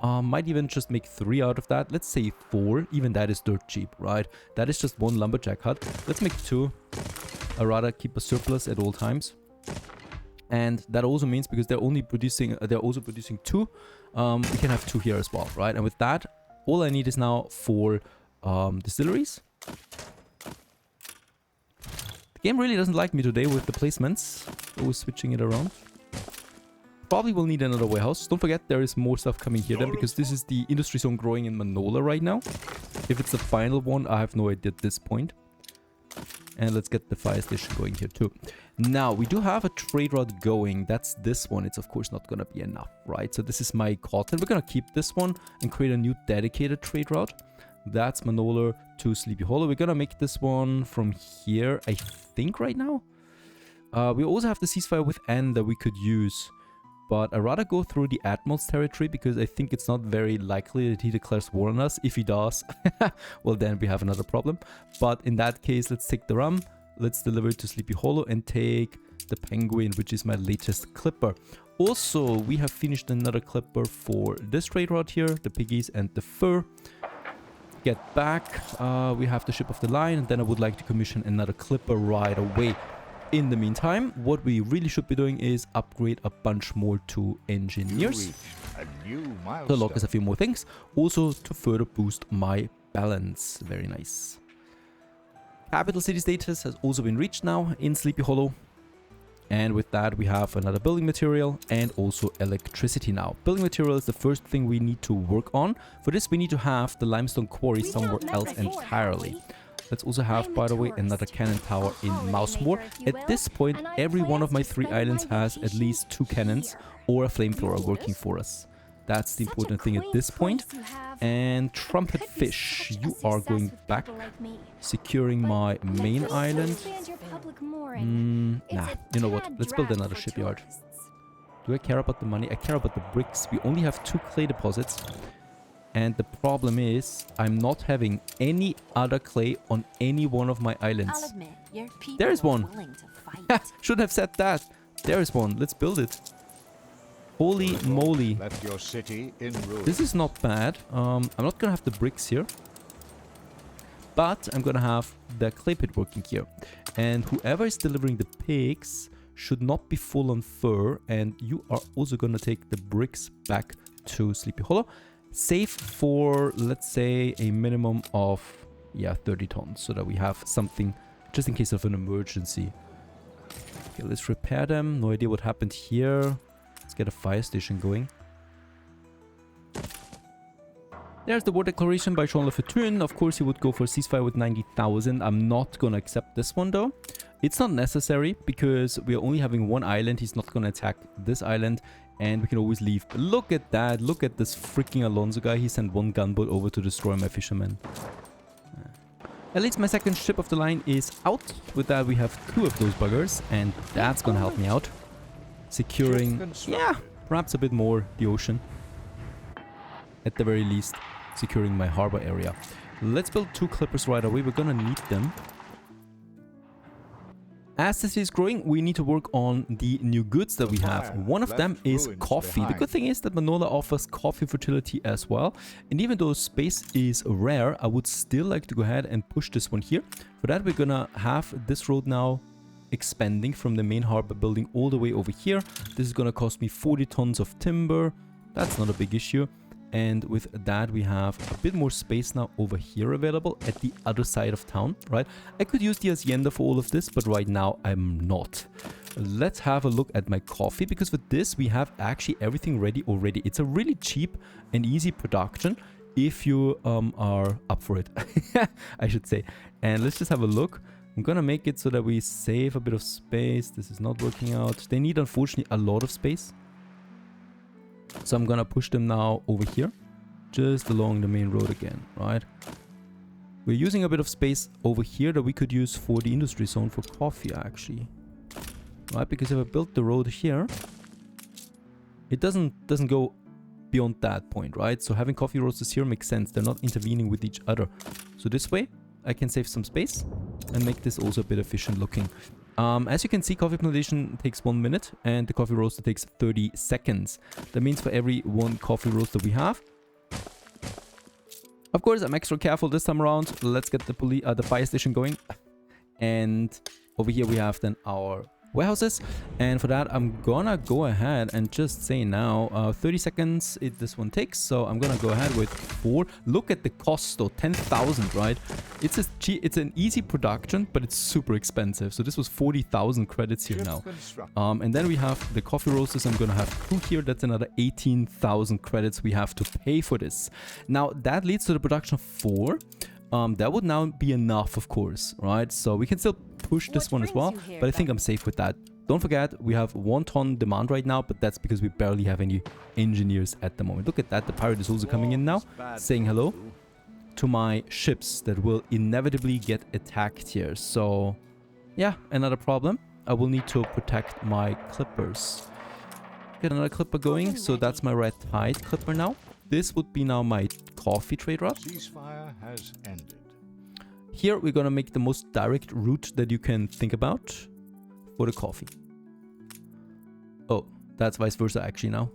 Might even just make 3 out of that. Let's say 4. Even that is dirt cheap, right? That is just 1 lumberjack hut. Let's make 2. I'd rather keep a surplus at all times. And that also means because they're also producing 2, we can have 2 here as well, right? And with that, all I need is now 4 distilleries. The game really doesn't like me today with the placements. Always switching it around. Probably will need another warehouse. Don't forget there is more stuff coming here then, because this is the industry zone growing in Manola right now. If it's the final one, I have no idea at this point. And let's get the fire station going here too. Now, we do have a trade route going. That's this one. It's of course not going to be enough, right? So this is my cotton. We're going to keep this one and create a new dedicated trade route. That's Manola to Sleepy Hollow. We're going to make this one from here, I think, right now. We also have the ceasefire with N that we could use. But I'd rather go through the Admiral's territory because I think it's not very likely that he declares war on us. If he does, well, then we have another problem. But in that case, let's take the rum. Let's deliver it to Sleepy Hollow and take the penguin, which is my latest clipper. Also, we have finished another clipper for this trade route here, the piggies and the fur. Get back. We have the ship of the line, and then I would like to commission another clipper right away. In the meantime, what we really should be doing is upgrade a bunch more to
You
engineers
reached a new
to
milestone.
unlock us a few more things. Also to further boost my balance. Very nice. Capital city status has also been reached now in Sleepy Hollow. And with that, we have another building material and also electricity now. Building material is the first thing we need to work on. For this, we need to have the limestone quarry somewhere else entirely. Let's also have, by the way, another cannon tower in Mousemore. At this point, every one of my 3 islands has at least 2 cannons or a flamethrower working for us. That's the important thing at this point. And Trumpet Fish, you are going back, securing my main island. Nah, you know what? Let's build another shipyard. Do I care about the money? I care about the bricks. We only have 2 clay deposits. And the problem is, I'm not having any other clay on any one of my islands. There's one. Should have said that. There is one. Let's build it. Holy moly.
Left your city in ruins.
This is not bad. I'm not gonna have the bricks here, but I'm gonna have the clay pit working here. And whoever is delivering the pigs should not be full on fur. And you are also gonna take the bricks back to Sleepy Hollow. Save for, let's say, a minimum of, 30 tons, so that we have something just in case of an emergency. Okay, let's repair them. No idea what happened here. Let's get a fire station going. There's the war declaration by Jean Le Fortune. Of course, he would go for a ceasefire with 90,000. I'm not going to accept this one, though. It's not necessary, because we are only having 1 island. He's not going to attack this island, and we can always leave. But look at that. Look at this freaking Alonso guy. He sent 1 gunboat over to destroy my fishermen. At least my second ship of the line is out. With that, we have 2 of those buggers, and that's going to help me out. Securing, perhaps a bit more the ocean. At the very least, securing my harbor area. Let's build 2 clippers right away. We're gonna need them. As the city is growing, we need to work on the new goods that we have. One of them is coffee. The good thing is that Manola offers coffee fertility as well. And even though space is rare, I would still like to go ahead and push this one here. For that, we're gonna have this road now expanding from the main harbor building all the way over here. This is gonna cost me 40 tons of timber. That's not a big issue. And with that, we have a bit more space now over here available at the other side of town, right? I could use the hacienda for all of this, but right now I'm not. Let's have a look at my coffee, because with this, we have actually everything ready already. It's a really cheap and easy production if you are up for it, I should say. And let's just have a look. I'm gonna make it so that we save a bit of space. This is not working out. They need, unfortunately, a lot of space. So I'm gonna push them now over here, just along the main road again, right? We're using a bit of space over here that we could use for the industry zone for coffee, actually. Right, because if I build the road here, it doesn't go beyond that point, right? So having coffee roasters here makes sense. They're not intervening with each other. So this way, I can save some space and make this also a bit efficient looking. As you can see, coffee plantation takes 1 minute and the coffee roaster takes 30 seconds. That means for every 1 coffee roaster we have. Of course, I'm extra careful this time around. Let's get the fire station going. And over here we have then our warehouses, and for that I'm gonna go ahead and just say now 30 seconds this one takes, so I'm gonna go ahead with 4. Look at the cost though, 10,000, right? It's an easy production, but it's super expensive. So this was 40,000 credits here now. And then we have the coffee roasters. I'm gonna have 2 here. That's another 18,000 credits we have to pay for this. Now that leads to the production of 4. That would now be enough, of course, right? So we can still push this one as well, but I think I'm safe with that. Don't forget, we have 1 ton demand right now, but that's because we barely have any engineers at the moment. Look at that, the pirate is also coming in now, saying hello to my ships that will inevitably get attacked here. So yeah, another problem. I will need to protect my clippers. Get another clipper going, so that's my red tide clipper now. This would be now my coffee trade route.
Ceasefire has ended.
Here we're gonna make the most direct route that you can think about for the coffee. Oh, that's vice versa actually now.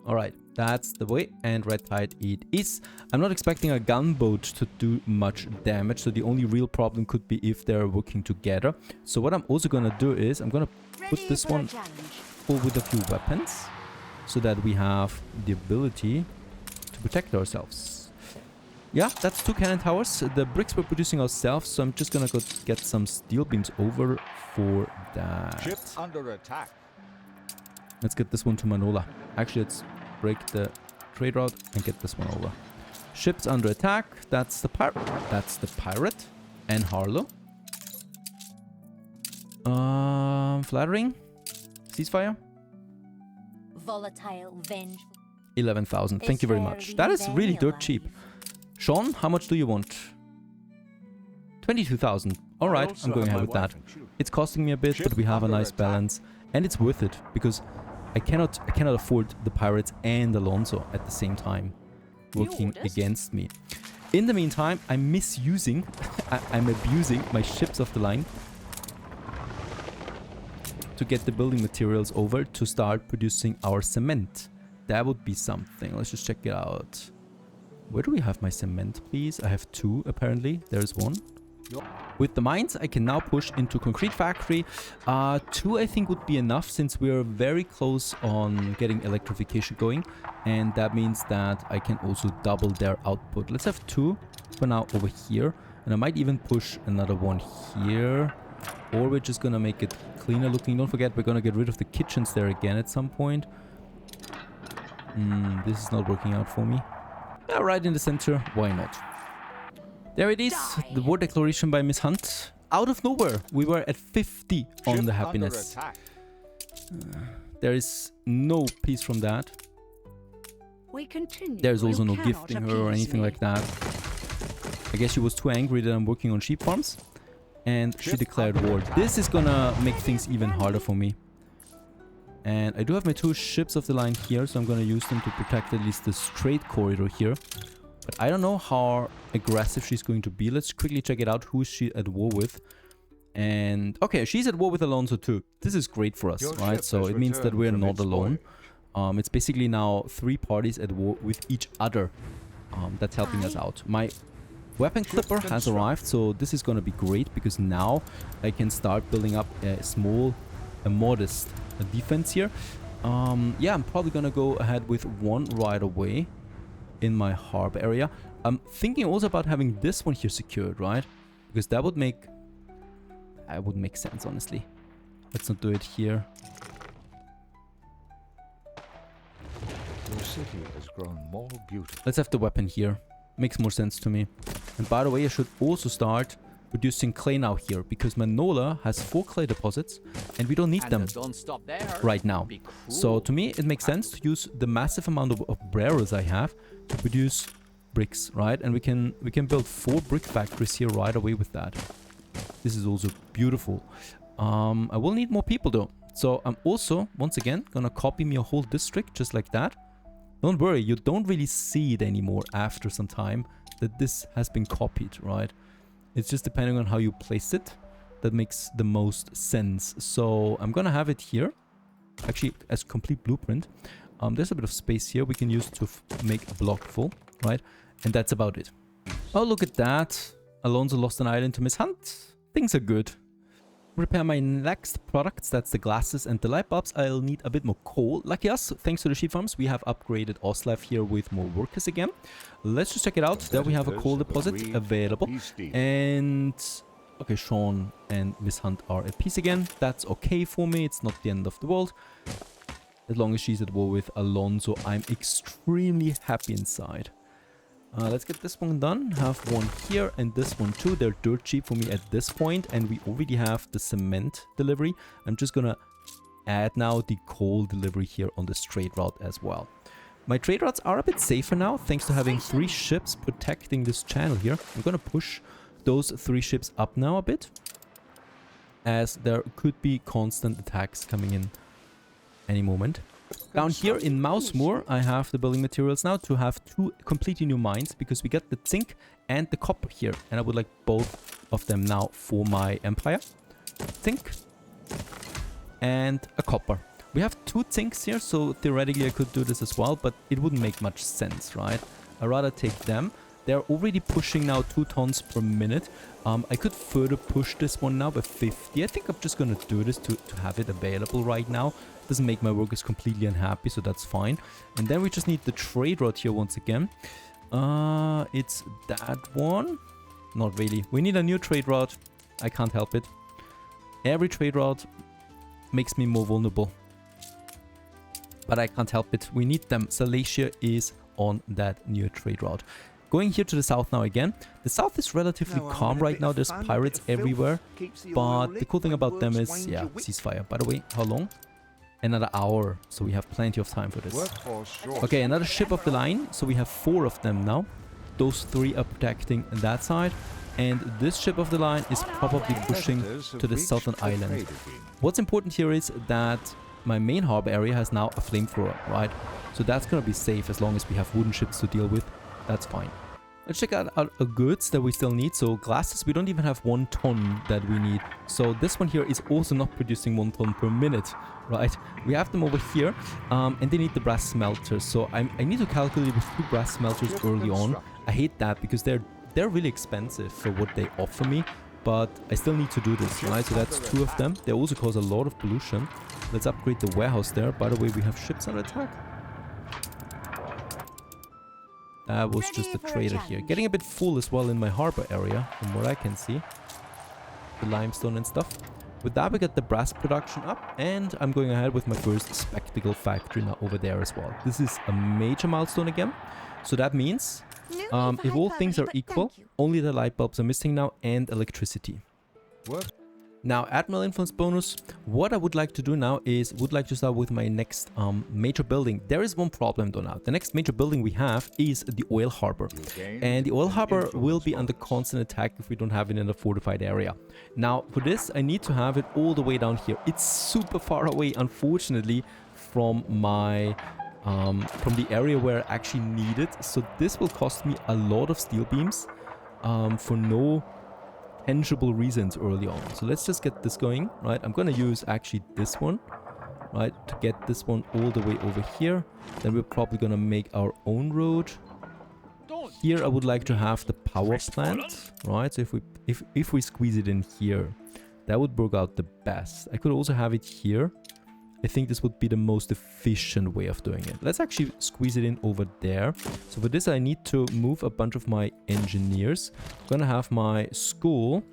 Alright, That's the way, and red tide it is. I'm not expecting a gunboat to do much damage, so the only real problem could be if they're working together. So what I'm also gonna do is I'm gonna put this one full with a few weapons, so that we have the ability to protect ourselves. Yeah, that's 2 cannon towers. The bricks we're producing ourselves, so I'm just gonna go get some steel beams over for that.
Ship under attack.
Let's get this one to Manola. Actually, let's break the trade route and get this one over. Ships under attack. That's the pirate. That's the pirate. And Harlow. Flattering. Ceasefire.
Volatile, vengeful.
11,000. Thank you very much. That is really dirt cheap. Sean, how much do you want? 22,000. All right, I'm going ahead with that. It's costing me a bit, but we have a nice balance, and it's worth it because I cannot afford the pirates and Alonso at the same time working against me. In the meantime, I'm misusing, I'm abusing my ships of the line to get the building materials over to start producing our cement. That would be something. Let's just check it out. Where do we have my cement, please? I have 2, apparently. There's 1. With the mines, I can now push into concrete factory. 2, I think, would be enough since we're very close on getting electrification going. And that means that I can also double their output. Let's have 2 for now over here. And I might even push another one here. Or we're just gonna make it cleaner looking. Don't forget, we're gonna get rid of the kitchens there again at some point. This is not working out for me. Yeah, right in the center. Why not? There it is. The war declaration by Miss Hunt. Out of nowhere, we were at 50 on the happiness. There is no peace from that.
We continue.
There's also no gifting her or anything like that. I guess she was too angry that I'm working on sheep farms. And she declared war. This is gonna make things even harder for me. And I do have my 2 ships of the line here, so I'm gonna use them to protect at least this trade corridor here. But I don't know how aggressive she's going to be. Let's quickly check it out. Who is she at war with? And okay, she's at war with Alonso too. This is great for us, right? So it means that we're not alone. It's basically now 3 parties at war with each other. That's helping us out. My weapon clipper has arrived, so this is going to be great because now I can start building up a modest defense here. Yeah, I'm probably going to go ahead with 1 right away in my harbor area. I'm thinking also about having this one here secured, right? Because that would make sense, honestly. Let's not do it here.
Your city has grown more beautiful.
Let's have the weapon here. Makes more sense to me. And by the way, I should also start producing clay now here, because Manola has 4 clay deposits and we don't need them right now. So to me, it makes sense to use the massive amount of barrels I have to produce bricks, right? And we can build 4 brick factories here right away with that. This is also beautiful. I will need more people though. So I'm also, once again, gonna copy me a whole district just like that. Don't worry, you don't really see it anymore after some time that this has been copied, right? It's just depending on how you place it that makes the most sense. So I'm gonna have it here, actually as complete blueprint. There's a bit of space here we can use to make a block full, right? And that's about it. Oh, look at that. Alonso lost an island to Miss Hunt. Things are good. Repair my next products, that's the glasses and the light bulbs. I'll need a bit more coal. Lucky us, thanks to the sheep farms, we have upgraded Oslav here with more workers again. Let's just check it out. There we have a coal deposit available. And okay, Sean and Miss Hunt are at peace again. That's okay for me. It's not the end of the world. As long as she's at war with Alonso, I'm extremely happy inside. Let's get this one done. Have one here and this one too. They're dirt cheap for me at this point, and we already have the cement delivery. I'm just gonna add now the coal delivery here on this trade route as well. My trade routes are a bit safer now thanks to having 3 ships protecting this channel here. I'm gonna push those 3 ships up now a bit, as there could be constant attacks coming in any moment. Down here in Mousemoor, I have the building materials now to have 2 completely new mines, because we get the zinc and the copper here, and I would like both of them now for my empire. Zinc and a copper. We have 2 tinks here, so theoretically I could do this as well, but it wouldn't make much sense, right? I'd rather take them. They're already pushing now 2 tons per minute. I could further push this one now by 50. I think I'm just gonna do this to have it available right now. Doesn't make my workers completely unhappy, so that's fine. And then we just need the trade route here once again. It's that one. Not really. We need a new trade route. I can't help it. Every trade route makes me more vulnerable. But I can't help it. We need them. Salacia is on that new trade route. Going here to the south now again. The south is relatively calm right now. There's pirates everywhere. But the cool thing about them is, yeah, ceasefire. By the way, how long? Another hour. So we have plenty of time for this. Okay, another ship of the line. So we have 4 of them now. Those 3 are protecting that side. And this ship of the line is probably pushing to the southern island. What's important here is that my main harbor area has now a flamethrower, right? So that's going to be safe as long as we have wooden ships to deal with. That's fine. Let's check out our goods that we still need. So glasses, we don't even have 1 ton that we need. So this one here is also not producing 1 ton per minute, right? We have them over here, and they need the brass smelters. So I need to calculate with 2 brass smelters early on. I hate that because they're really expensive for what they offer me, but I still need to do this, right? So that's 2 of them. They also cause a lot of pollution. Let's upgrade the warehouse there. By the way, we have ships under attack. That was just a trader here. Getting a bit full as well in my harbor area, from what I can see. The limestone and stuff. With that, we get the brass production up, and I'm going ahead with my first spectacle factory now over there as well. This is a major milestone again. So that means, if all things are equal, only the light bulbs are missing now, and electricity.
What?
Now, Admiral Influence bonus. What I would like to do now is, would like to start with my next major building. There is one problem though now. The next major building we have is the oil harbor. And the oil harbor will be under constant attack if we don't have it in a fortified area. Now, for this, I need to have it all the way down here. It's super far away, unfortunately, from my... from the area where I actually need it. So this will cost me a lot of steel beams for no tangible reasons early on. So let's just get this going, right? I'm gonna use actually this one, right, to get this one all the way over here. Then we're probably gonna make our own road. Here I would like to have the power plant, right? So if we squeeze it in here, that would work out the best. I could also have it here. I think this would be the most efficient way of doing it. Let's actually squeeze it in over there. So for this, I need to move a bunch of my engineers. I'm gonna have my school.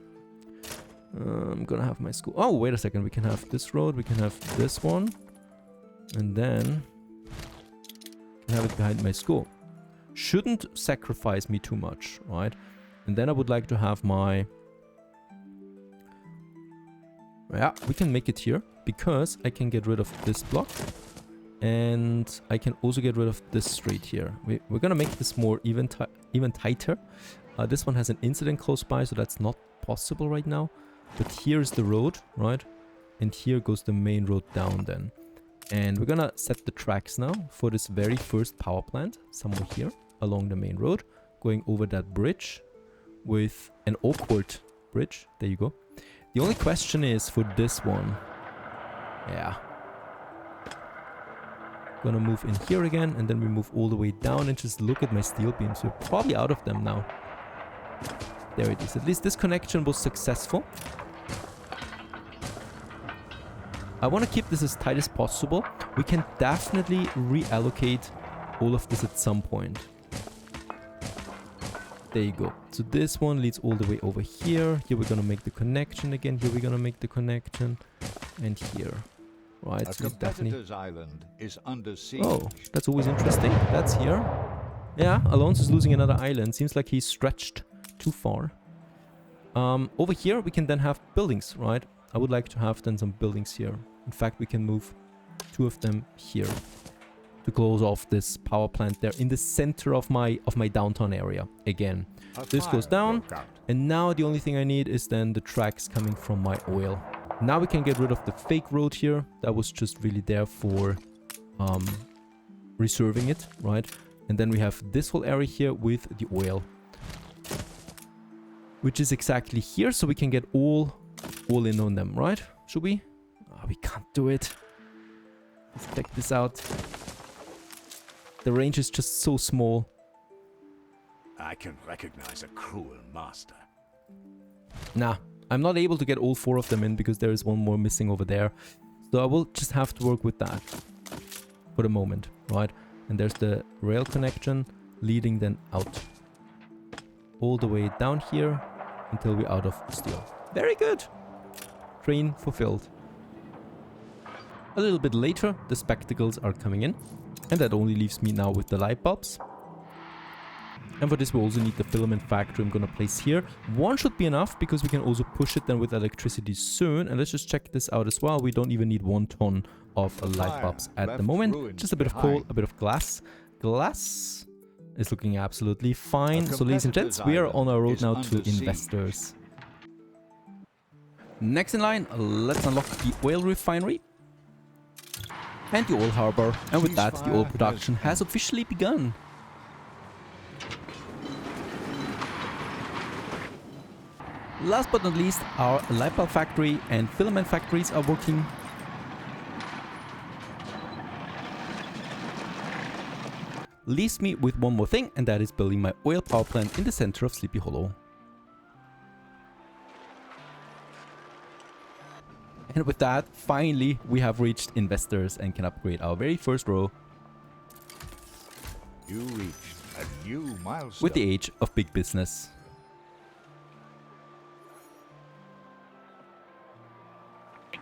Oh, wait a second. We can have this road. We can have this one. And then I can have it behind my school. Shouldn't sacrifice me too much, right? And then I would like to have my... Yeah, we can make it here. Because I can get rid of this block. And I can also get rid of this street here. We're gonna make this more even tighter. This one has an incident close by, so that's not possible right now. But here's the road, right? And here goes the main road down then. And we're gonna set the tracks now for this very first power plant. Somewhere here along the main road. Going over that bridge with an awkward bridge. There you go. The only question is for this one... Yeah. Gonna move in here again, and then we move all the way down and just look at my steel beams. We're probably out of them now. There it is. At least this connection was successful. I want to keep this as tight as possible. We can definitely reallocate all of this at some point. There you go. So this one leads all the way over here. Here we're gonna make the connection again. Here we're gonna make the connection. And here. Right, so definitely...
island is under siege.
Oh, that's always interesting. That's here. Yeah, Alonso's losing another island. Seems like he's stretched too far. Over here, we can then have buildings, right? I would like to have then some buildings here. In fact, we can move 2 of them here to close off this power plant there in the center of my downtown area. Again, this goes down, and now the only thing I need is then the tracks coming from my oil. Now we can get rid of the fake road here. That was just really there for reserving it, right? And then we have this whole area here with the oil, which is exactly here, so we can get all in on them, right? Should we? Oh, we can't do it. Let's check this out. The range is just so small.
I can recognize a cruel master.
Nah, I'm not able to get all 4 of them in because there is one more missing over there. So I will just have to work with that for the moment, right? And there's the rail connection leading then out. All the way down here until we're out of steel. Very good. Train fulfilled. A little bit later, the spectacles are coming in. And that only leaves me now with the light bulbs. And for this we also need the filament factory I'm gonna place here. 1 should be enough because we can also push it then with electricity soon. And let's just check this out as well. We don't even need 1 ton of light bulbs at the moment. Just a bit of coal, a bit of glass. Glass is looking absolutely fine. So ladies and gents, we are on our road now to investors. Next in line, let's unlock the oil refinery and the oil harbor. And with that, the oil production has officially begun. Last but not least, our light bulb factory and filament factories are working. Leaves me with one more thing, and that is building my oil power plant in the center of Sleepy Hollow. And with that, finally, we have reached investors and can upgrade our very first row.
You reached a new milestone.
With the age of big business.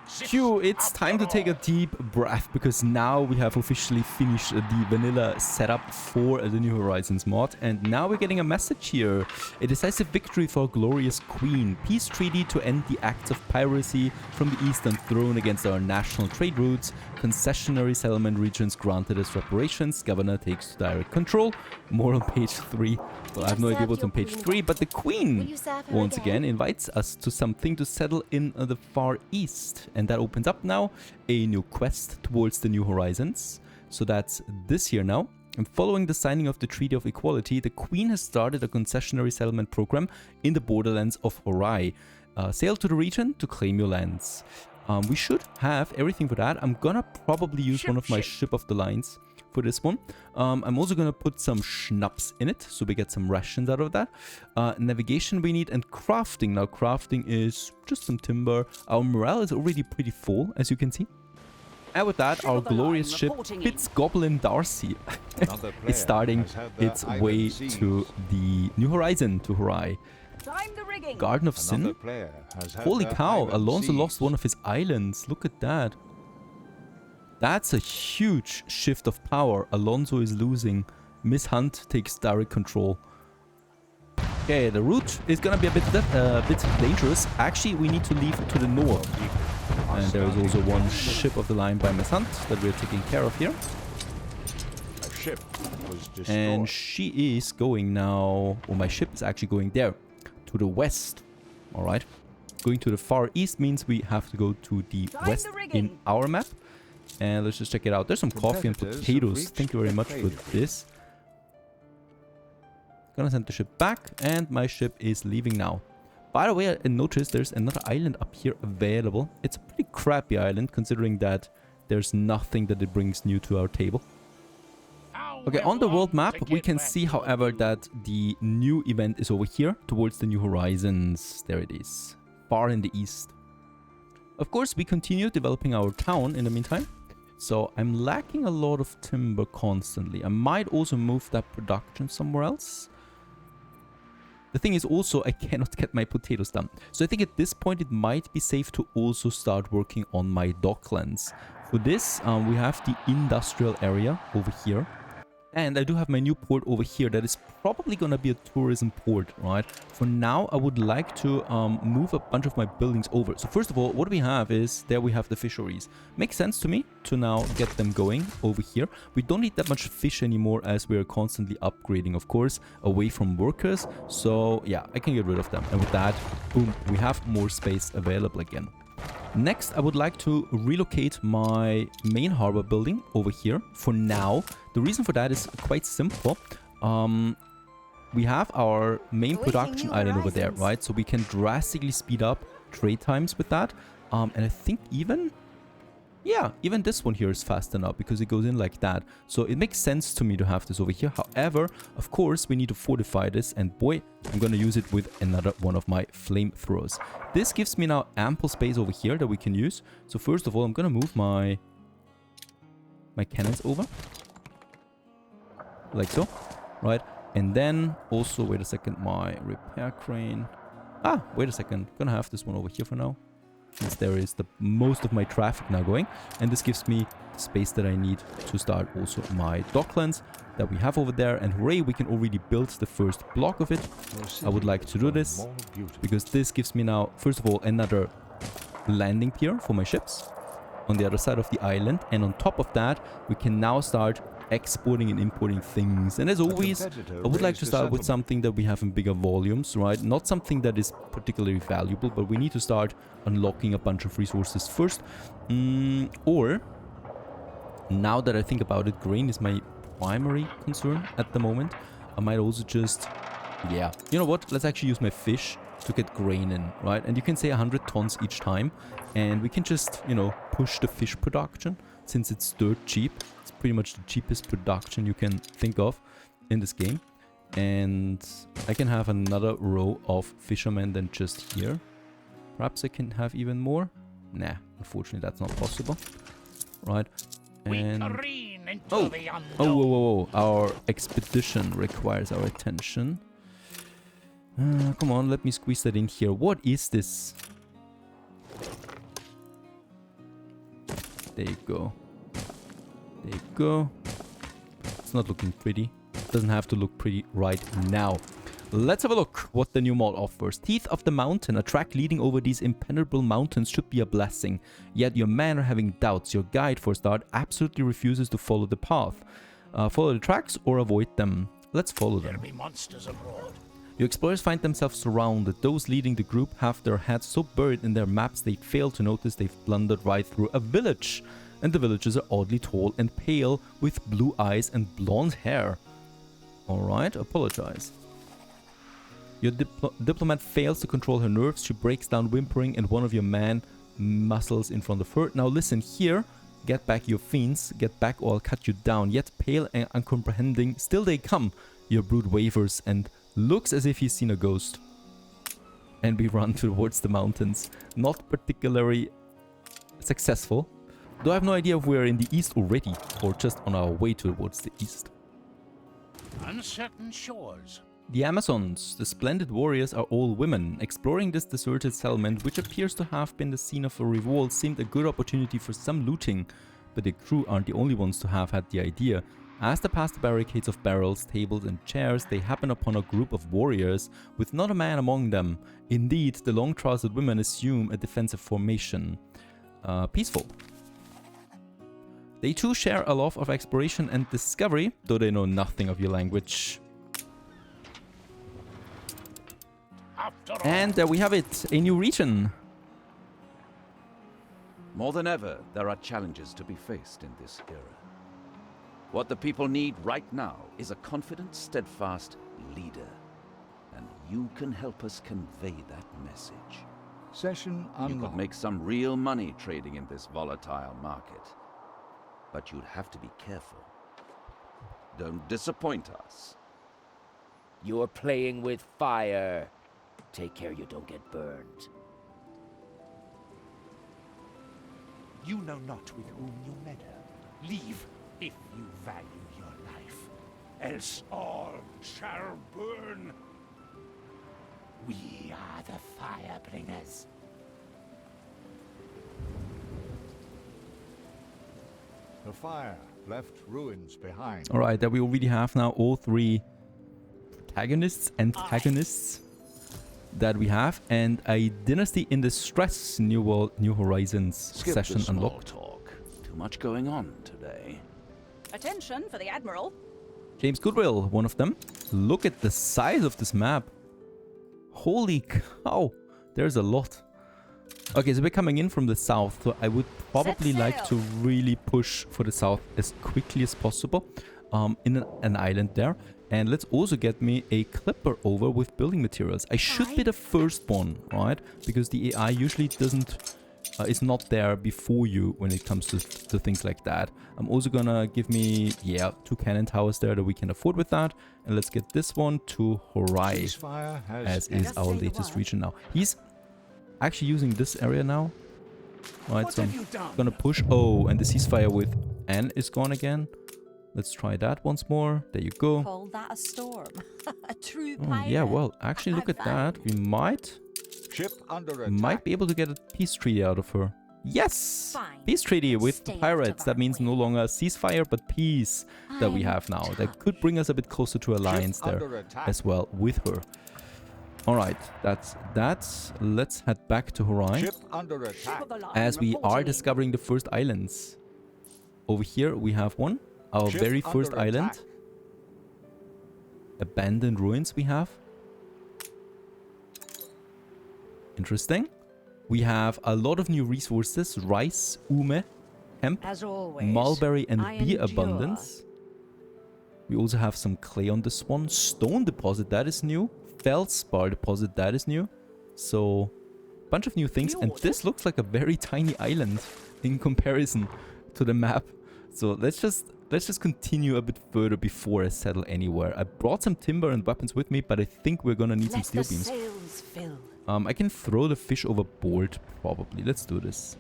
Phew, it's time to take a deep breath because now we have officially finished the vanilla setup for the New Horizons mod, and now we're getting a message here. A decisive victory for our glorious queen. Peace treaty to end the acts of piracy from the Eastern Throne against our national trade routes. Concessionary settlement regions granted as reparations. Governor takes direct control. More on page 3. Well, I have no idea what's on page 3, but the queen once again invites us to something to settle in the Far East. And that opens up now a new quest towards the New Horizons. So that's this here now. And following the signing of the Treaty of Equality, the Queen has started a concessionary settlement program in the borderlands of Horai. Sail to the region to claim your lands. We should have everything for that. I'm gonna probably use one of my ship of the lines for this one. I'm also gonna put some schnapps in it, so we get some rations out of that. Navigation we need, and crafting. Now crafting is just some timber. Our morale is already pretty full, as you can see. And with that, our glorious ship, Fitz Goblin Darcy, is starting its way to the New Horizon, to Horai. Garden of Sin? Holy cow, Alonso lost one of his islands. Look at that. That's a huge shift of power. Alonso is losing. Miss Hunt takes direct control. Okay, the route is gonna be a bit dangerous. Actually, we need to leave to the north. And there is also one ship of the line by Miss Hunt that we're taking care of here.
A ship was destroyed.
And she is going now, or my ship is actually going there, to the west. Alright. Going to the Far East means we have to go to the west in our map. And let's just check it out. There's some coffee and potatoes. Thank you very much for this. Gonna send the ship back, and my ship is leaving now. By the way, I noticed there's another island up here available. It's a pretty crappy island, considering that there's nothing that it brings new to our table. Okay, on the world map, we can see, however, that the new event is over here, towards the New Horizons. There it is, far in the east. Of course, we continue developing our town in the meantime. So I'm lacking a lot of timber constantly. I might also move that production somewhere else. The thing is also, I cannot get my potatoes done. So I think at this point it might be safe to also start working on my Docklands. For this, we have the industrial area over here. And I do have my new port over here that is probably going to be a tourism port, right? For now, I would like to move a bunch of my buildings over. So first of all, what we have is, there we have the fisheries. Makes sense to me to now get them going over here. We don't need that much fish anymore as we're constantly upgrading, of course, away from workers. So yeah, I can get rid of them. And with that, boom, we have more space available again. Next, I would like to relocate my main harbor building over here for now. The reason for that is quite simple. We have our main production island over there, right? So we can drastically speed up trade times with that. And I think even Yeah, even this one here is faster now because it goes in like that. So it makes sense to me to have this over here. However, of course, we need to fortify this. And boy, I'm going to use it with another one of my flamethrowers. This gives me now ample space over here that we can use. So first of all, I'm going to move my cannons over. Like so. Right. And then also, wait a second, my repair crane. Ah, wait a second. I'm going to have this one over here for now, since there is the most of my traffic now going. And this gives me the space that I need to start also my Docklands that we have over there. And hooray, we can already build the first block of it. I would like to do this because this gives me now, first of all, another landing pier for my ships on the other side of the island. And on top of that, we can now start exporting and importing things. And as always, I would like to start with something that we have in bigger volumes, right? Not something that is particularly valuable, but we need to start unlocking a bunch of resources first. Or, now that I think about it, grain is my primary concern at the moment. I might also just, yeah, you know what? Let's actually use my fish to get grain in, right? And you can say 100 tons each time. And we can just, you know, push the fish production since it's dirt cheap. It's pretty much the cheapest production you can think of in this game. And I can have another row of fishermen than just here. Perhaps I can have even more. Nah, unfortunately that's not possible. Right. And whoa. Our expedition requires our attention. Come on, let me squeeze that in here. What is this? There you go. There you go. It's not looking pretty. It doesn't have to look pretty right now. Let's have a look what the new mod offers. Teeth of the Mountain. A track leading over these impenetrable mountains should be a blessing. Yet your men are having doubts. Your guide, for a start, absolutely refuses to follow the path. Follow the tracks or avoid them. Let's follow them.
There'll be monsters abroad.
Your explorers find themselves surrounded. Those leading the group have their heads so buried in their maps they fail to notice they've blundered right through a village. And the villagers are oddly tall and pale with blue eyes and blonde hair. Alright, apologize. Your diplomat fails to control her nerves. She breaks down whimpering and one of your men muscles in front of her. Now listen here. Get back, your fiends. Get back or I'll cut you down. Yet pale and uncomprehending, still they come. Your brood wavers and looks as if he's seen a ghost. And we run towards the mountains. Not particularly successful. Though I have no idea if we're in the east already or just on our way towards the east.
Uncertain shores.
The Amazons, the splendid warriors, are all women. Exploring this deserted settlement, which appears to have been the scene of a revolt, seemed a good opportunity for some looting. But the crew aren't the only ones to have had the idea. As they pass the barricades of barrels, tables and chairs, they happen upon a group of warriors, with not a man among them. Indeed, the long-trousered women assume a defensive formation. Peaceful. They too share a love of exploration and discovery, though they know nothing of your language. And there we have it, a new region.
More than ever, there are challenges to be faced in this era. What the people need right now is a confident, steadfast leader. And you can help us convey that message.
Session
You
unlocked.
could make some real money trading in this volatile market. But you'd have to be careful. Don't disappoint us.
You're playing with fire. Take care you don't get burned.
You know not with whom you meddle. Leave if you value your life, else all shall burn. We are the Firebringers.
The fire left ruins behind.
Alright, that we already have now all three protagonists, antagonists that we have, and a dynasty in distress, New Horizons
Skip
session
the small
unlocked.
talk. Too much going on today.
Attention for the Admiral.
James Goodwill, one of them. Look at the size of this map. Holy cow, there's a lot. Okay, so we're coming in from the south, so I would probably like to really push for the south as quickly as possible in an island there. And let's also get me a clipper over with building materials. I should be the first one, right? Because the AI usually doesn't is not there before you when it comes to things like that. I'm also gonna give me, yeah, 2 cannon towers there that we can afford with that. And let's get this one to Horizons, as is our latest region now. He's actually using this area now. Right, so I'm gonna push. Oh, and the ceasefire with N is gone again. Let's try that once more. There you go.
Call that a storm. A true
Oh,
pirate.
yeah, well, actually, look at that. We might be able to get a peace treaty out of her. Yes!
Fine.
Peace treaty with
Stay out
pirates.
of
That
our
means
way.
no longer ceasefire, but peace that we have now. That could bring us a bit closer to alliance there as well with her. Alright, that's that. Let's head back to Horizons,
Ship of the line
as we are
reporting in.
discovering the first islands. Over here we have one. Our very first island. Abandoned ruins we have. Interesting. We have a lot of new resources. Rice, ume, hemp,
As always,
mulberry and
I
beer
endure.
abundance. We also have some clay on this one. Stone deposit, that is new. Feldspar deposit, that is new. So, bunch of new things. And this looks like a very tiny island in comparison to the map. So let's just continue a bit further before I settle anywhere. I brought some timber and weapons with me, but I think we're gonna need some
Let
steel
the
beams.
sails fill.
I can throw the fish overboard, probably. Let's do this.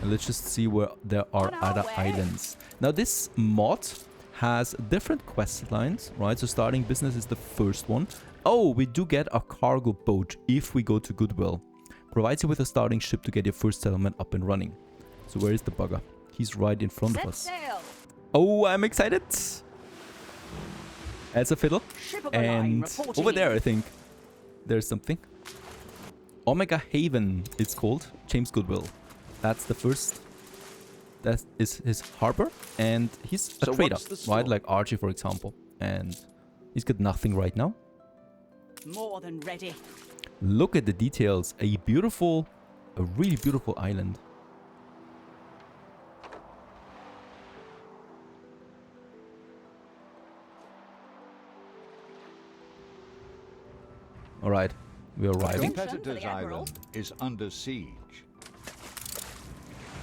And let's just see where there are
On our
other
way.
islands. Now, this mod has different quest lines, right? So starting business is the first one. Oh, we do get a cargo boat if we go to Goodwill. Provides you with a starting ship to get your first settlement up and running. So where is the bugger? He's right in front of
Set
us.
sail.
Oh, I'm excited. As a fiddle.
Ship of the line
And
reporting
over there,
in.
I think, there's something. Omega Haven, it's called. James Goodwill. That's the first. That is his harbor. And he's a
So
trader,
what's the
right?
story?
Like Archie, for example. And he's got nothing right now.
More than ready.
Look at the details. A really beautiful island. Alright, we're arriving.
Competitor's
Admiral.
island is under siege.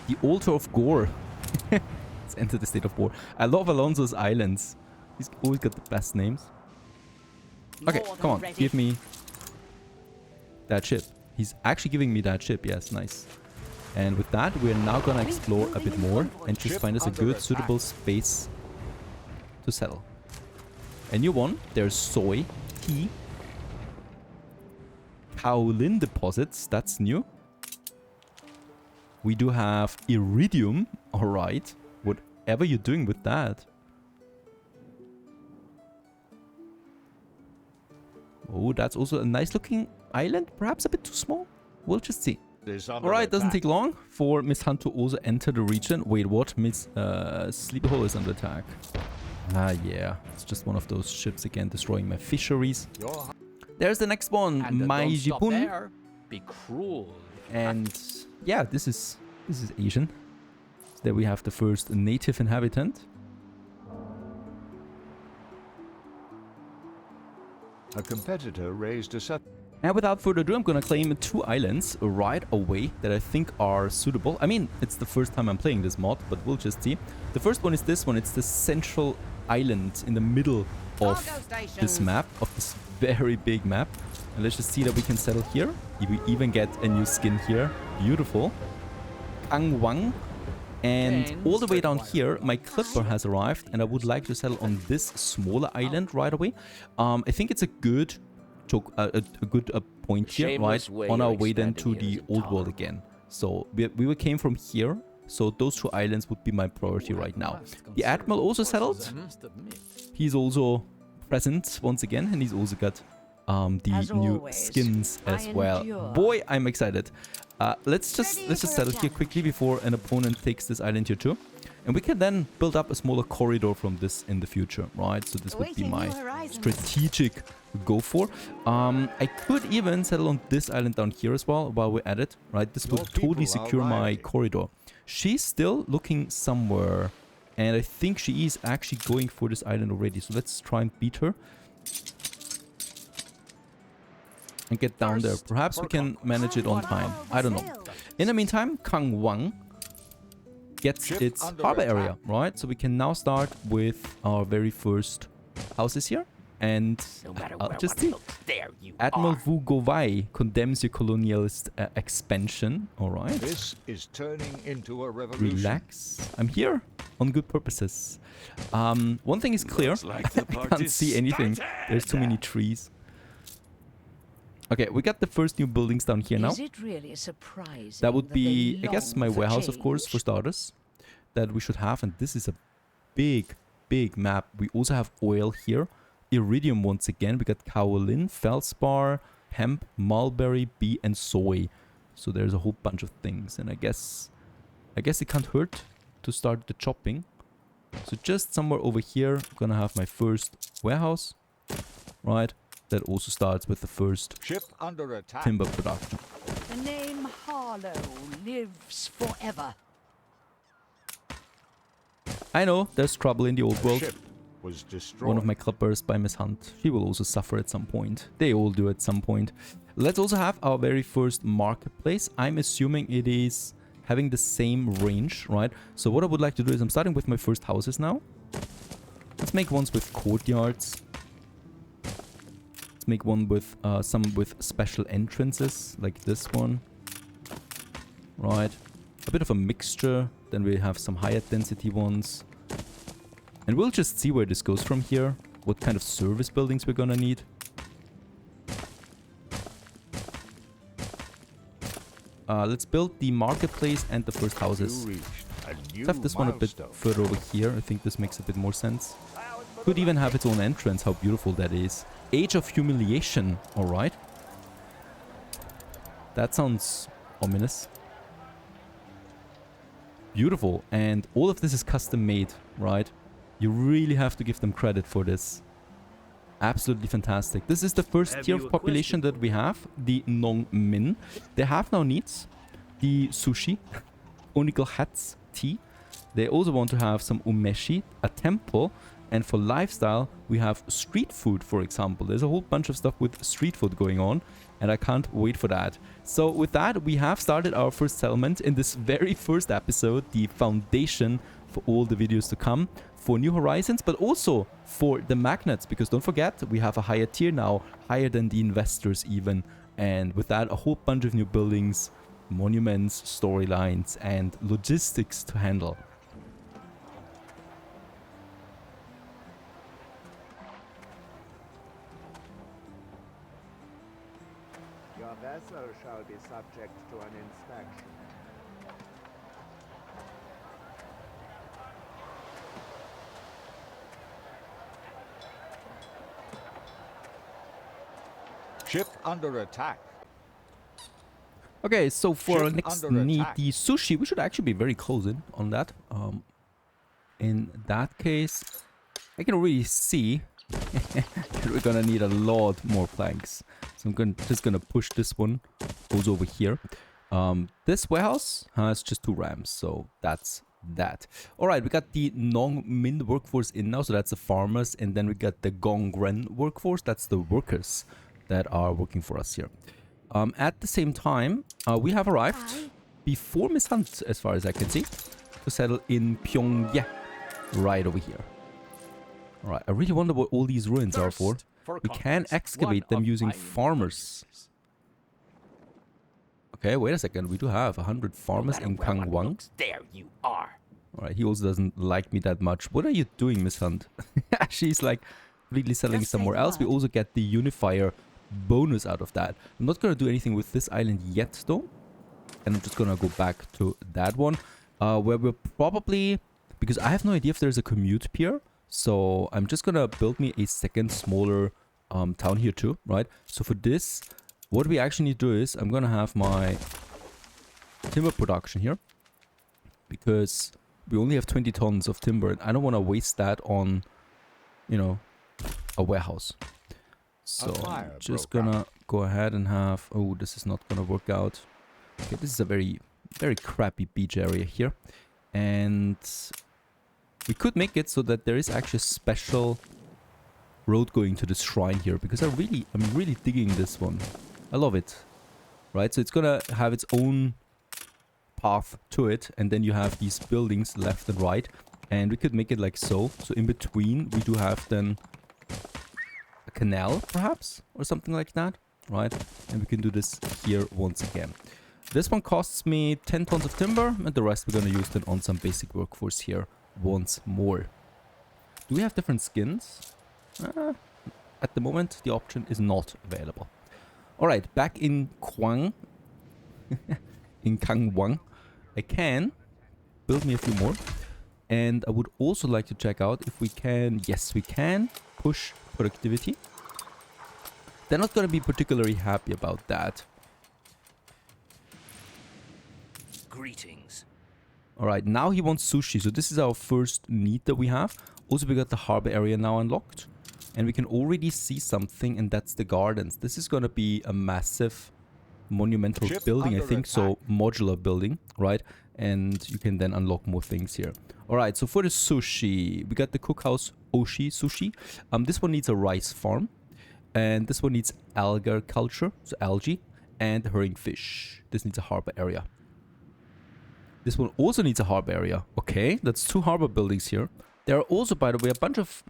The Altar of Gore. Let's enter the state of war. I love Alonso's islands. He's always got the best names. Okay,
More than
come on.
ready.
Give me that ship. He's actually giving me that ship. Yes, nice. And with that, we're now gonna explore a bit more and just
Ship
find us a
under
good,
attack.
suitable space to settle. A new one. There's soy, tea, kaolin deposits. That's new. We do have iridium. Alright. Whatever you're doing with that. Oh, that's also a nice looking island. Perhaps a bit too small. We'll just see. Alright, doesn't take long for Miss Hunt to also enter the region. Wait, what? Miss Sleepy Hollow is under attack. Ah, yeah. It's just one of those ships again, destroying my fisheries. There's the next one. My Jipun.
Be cruel.
And yeah, this is Asian. There we have the first native inhabitant.
A competitor raised a set.
And without further ado, I'm gonna claim 2 islands right away that I think are suitable. I mean, it's the first time I'm playing this mod, but we'll just see. The first one is this one. It's the central island in the middle of
Cargo stations.
this map, of this very big map. And let's just see that we can settle here. We even get a new skin here. Beautiful. Kangwang. And all the way down here, my clipper has arrived, and I would like to settle on this smaller island right away. I think it's a good point here, right?
Shameless way
On our
you're
way then to
expanding
the
here is
old world again. So we came from here, so those 2 islands would be my priority right now. The Admiral also settled. He's also present once again, and he's also got the
As
new
always,
skins as
I
well.
endure.
Boy, I'm excited. Let's just settle here quickly before an opponent takes this island here too. And we can then build up a smaller corridor from this in the future, right? So this would be
Awaiting
my
new horizons.
strategic go for. I could even settle on this island down here as well while we're at it, right? This would
Your people
totally
are
secure my
arriving.
corridor. She's still looking somewhere, and I think she is actually going for this island already. So let's try and beat her. and get down there. Perhaps we can manage it on time. I don't know. In the meantime, Kangwang gets its harbor area, right? So we can now start with our very first houses here. And
No matter
I'll
where
just
one
see.
looks, there you
Admiral
are.
Wu Govai condemns your colonialist expansion. All right.
This is turning into a revolution.
Relax. I'm here on good purposes. One thing is clear.
Like the
I can't see anything. There's too many trees. Okay, we got the first new buildings down here now.
Is it really a surprise?
That would be, I guess, my warehouse, of course, for starters. That we should have. And this is a big, big map. We also have oil here. Iridium once again. We got kaolin, feldspar, hemp, mulberry, bee, and soy. So there's a whole bunch of things. And I guess it can't hurt to start the chopping. So just somewhere over here, I'm gonna have my first warehouse. Right? That also starts with the first
Ship under attack.
timber production.
The name Harlow lives forever.
I know, there's trouble in the old world.
Ship was destroyed.
One of my clippers by Miss Hunt. She will also suffer at some point. They all do at some point. Let's also have our very first marketplace. I'm assuming it is having the same range, right? So what I would like to do is I'm starting with my first houses now. Let's make ones with courtyards. Let's make one with some with special entrances, like this one. Right. A bit of a mixture. Then we have some higher density ones. And we'll just see where this goes from here. What kind of service buildings we're gonna need. Let's build the marketplace and the first houses.
You reached a new
Let's have this one a bit
milestone.
further over here. I think this makes a bit more sense. Could even have its own entrance. How beautiful that is. Age of Humiliation. Alright. That sounds ominous. Beautiful. And all of this is custom made, right? You really have to give them credit for this. Absolutely fantastic. This is the first tier of population that we have. The Nong Min. They have now needs. The Sushi. Onigal Hats Tea. They also want to have some umeshi. A temple. And for lifestyle, we have street food, for example. There's a whole bunch of stuff with street food going on. And I can't wait for that. So with that, we have started our first settlement in this very first episode. The foundation for all the videos to come. For New Horizons, but also for the magnets. Because don't forget, we have a higher tier now. Higher than the investors even. And with that, a whole bunch of new buildings, monuments, storylines, and logistics to handle.
Your vessel shall be subject to an inspection.
Ship under attack.
Okay, so for our
Ship
next
under
need,
attack.
the sushi, we should actually be very close in on that. In that case, I can already see that we're gonna need a lot more planks. So I'm just gonna push this one goes over here. This warehouse has just 2 ramps, so that's that. All right, we got the Nong Min workforce in now, so that's the farmers, and then we got the Gongren workforce, that's the workers that are working for us here. At the same time, we have arrived before Miss Hunt, as far as I can see, to settle in Pyongye, right over here. All right, I really wonder what all these ruins are for. We can excavate them using farmers. Okay, wait a second. We do have 100 farmers in Kangwang.
There you are.
All right, he also doesn't like me that much. What are you doing, Miss Hunt? She's like completely selling
Just say
somewhere
the
else. We
word.
also get the unifier bonus out of that. I'm not going to do anything with this island yet, though. And I'm just going to go back to that one. Where we're probably... Because I have no idea if there's a commute pier. So I'm just going to build me a second smaller town here too, right? So for this, what we actually need to do is I'm going to have my timber production here. Because we only have 20 tons of timber. And I don't want to waste that on, you know, a warehouse. So I'm just gonna go ahead and have... Oh, this is not gonna work out. Okay, this is a very, very crappy beach area here. And we could make it so that there is actually a special road going to this shrine here. Because I'm really digging this one. I love it. Right, so it's gonna have its own path to it, and then you have these buildings left and right, and we could make it like so. So in between we do have then a canal perhaps, or something like that, right? And we can do this here once again. This one costs me 10 tons of timber, and the rest we're gonna use then on some basic workforce here once more. Do we have different skins? At the moment the option is not available. Alright, back in Kwang, in Kangwang, I can build me a few more. And I would also like to check out if we can, yes we can, push productivity. They're not going to be particularly happy about that.
Greetings.
Alright, now he wants sushi, so this is our first need that we have. Also we got the harbor area now unlocked. And we can already see something, and that's the gardens. This is going to be a massive monumental building, I think, so modular building, right? And you can then unlock more things here. Alright, so for the sushi, we got the cookhouse Oshi Sushi. This one needs a rice farm. And this one needs alga culture, so algae, and herring fish. This needs a harbor area. This one also needs a harbor area. Okay, that's 2 harbor buildings here. There are also, by the way, a bunch of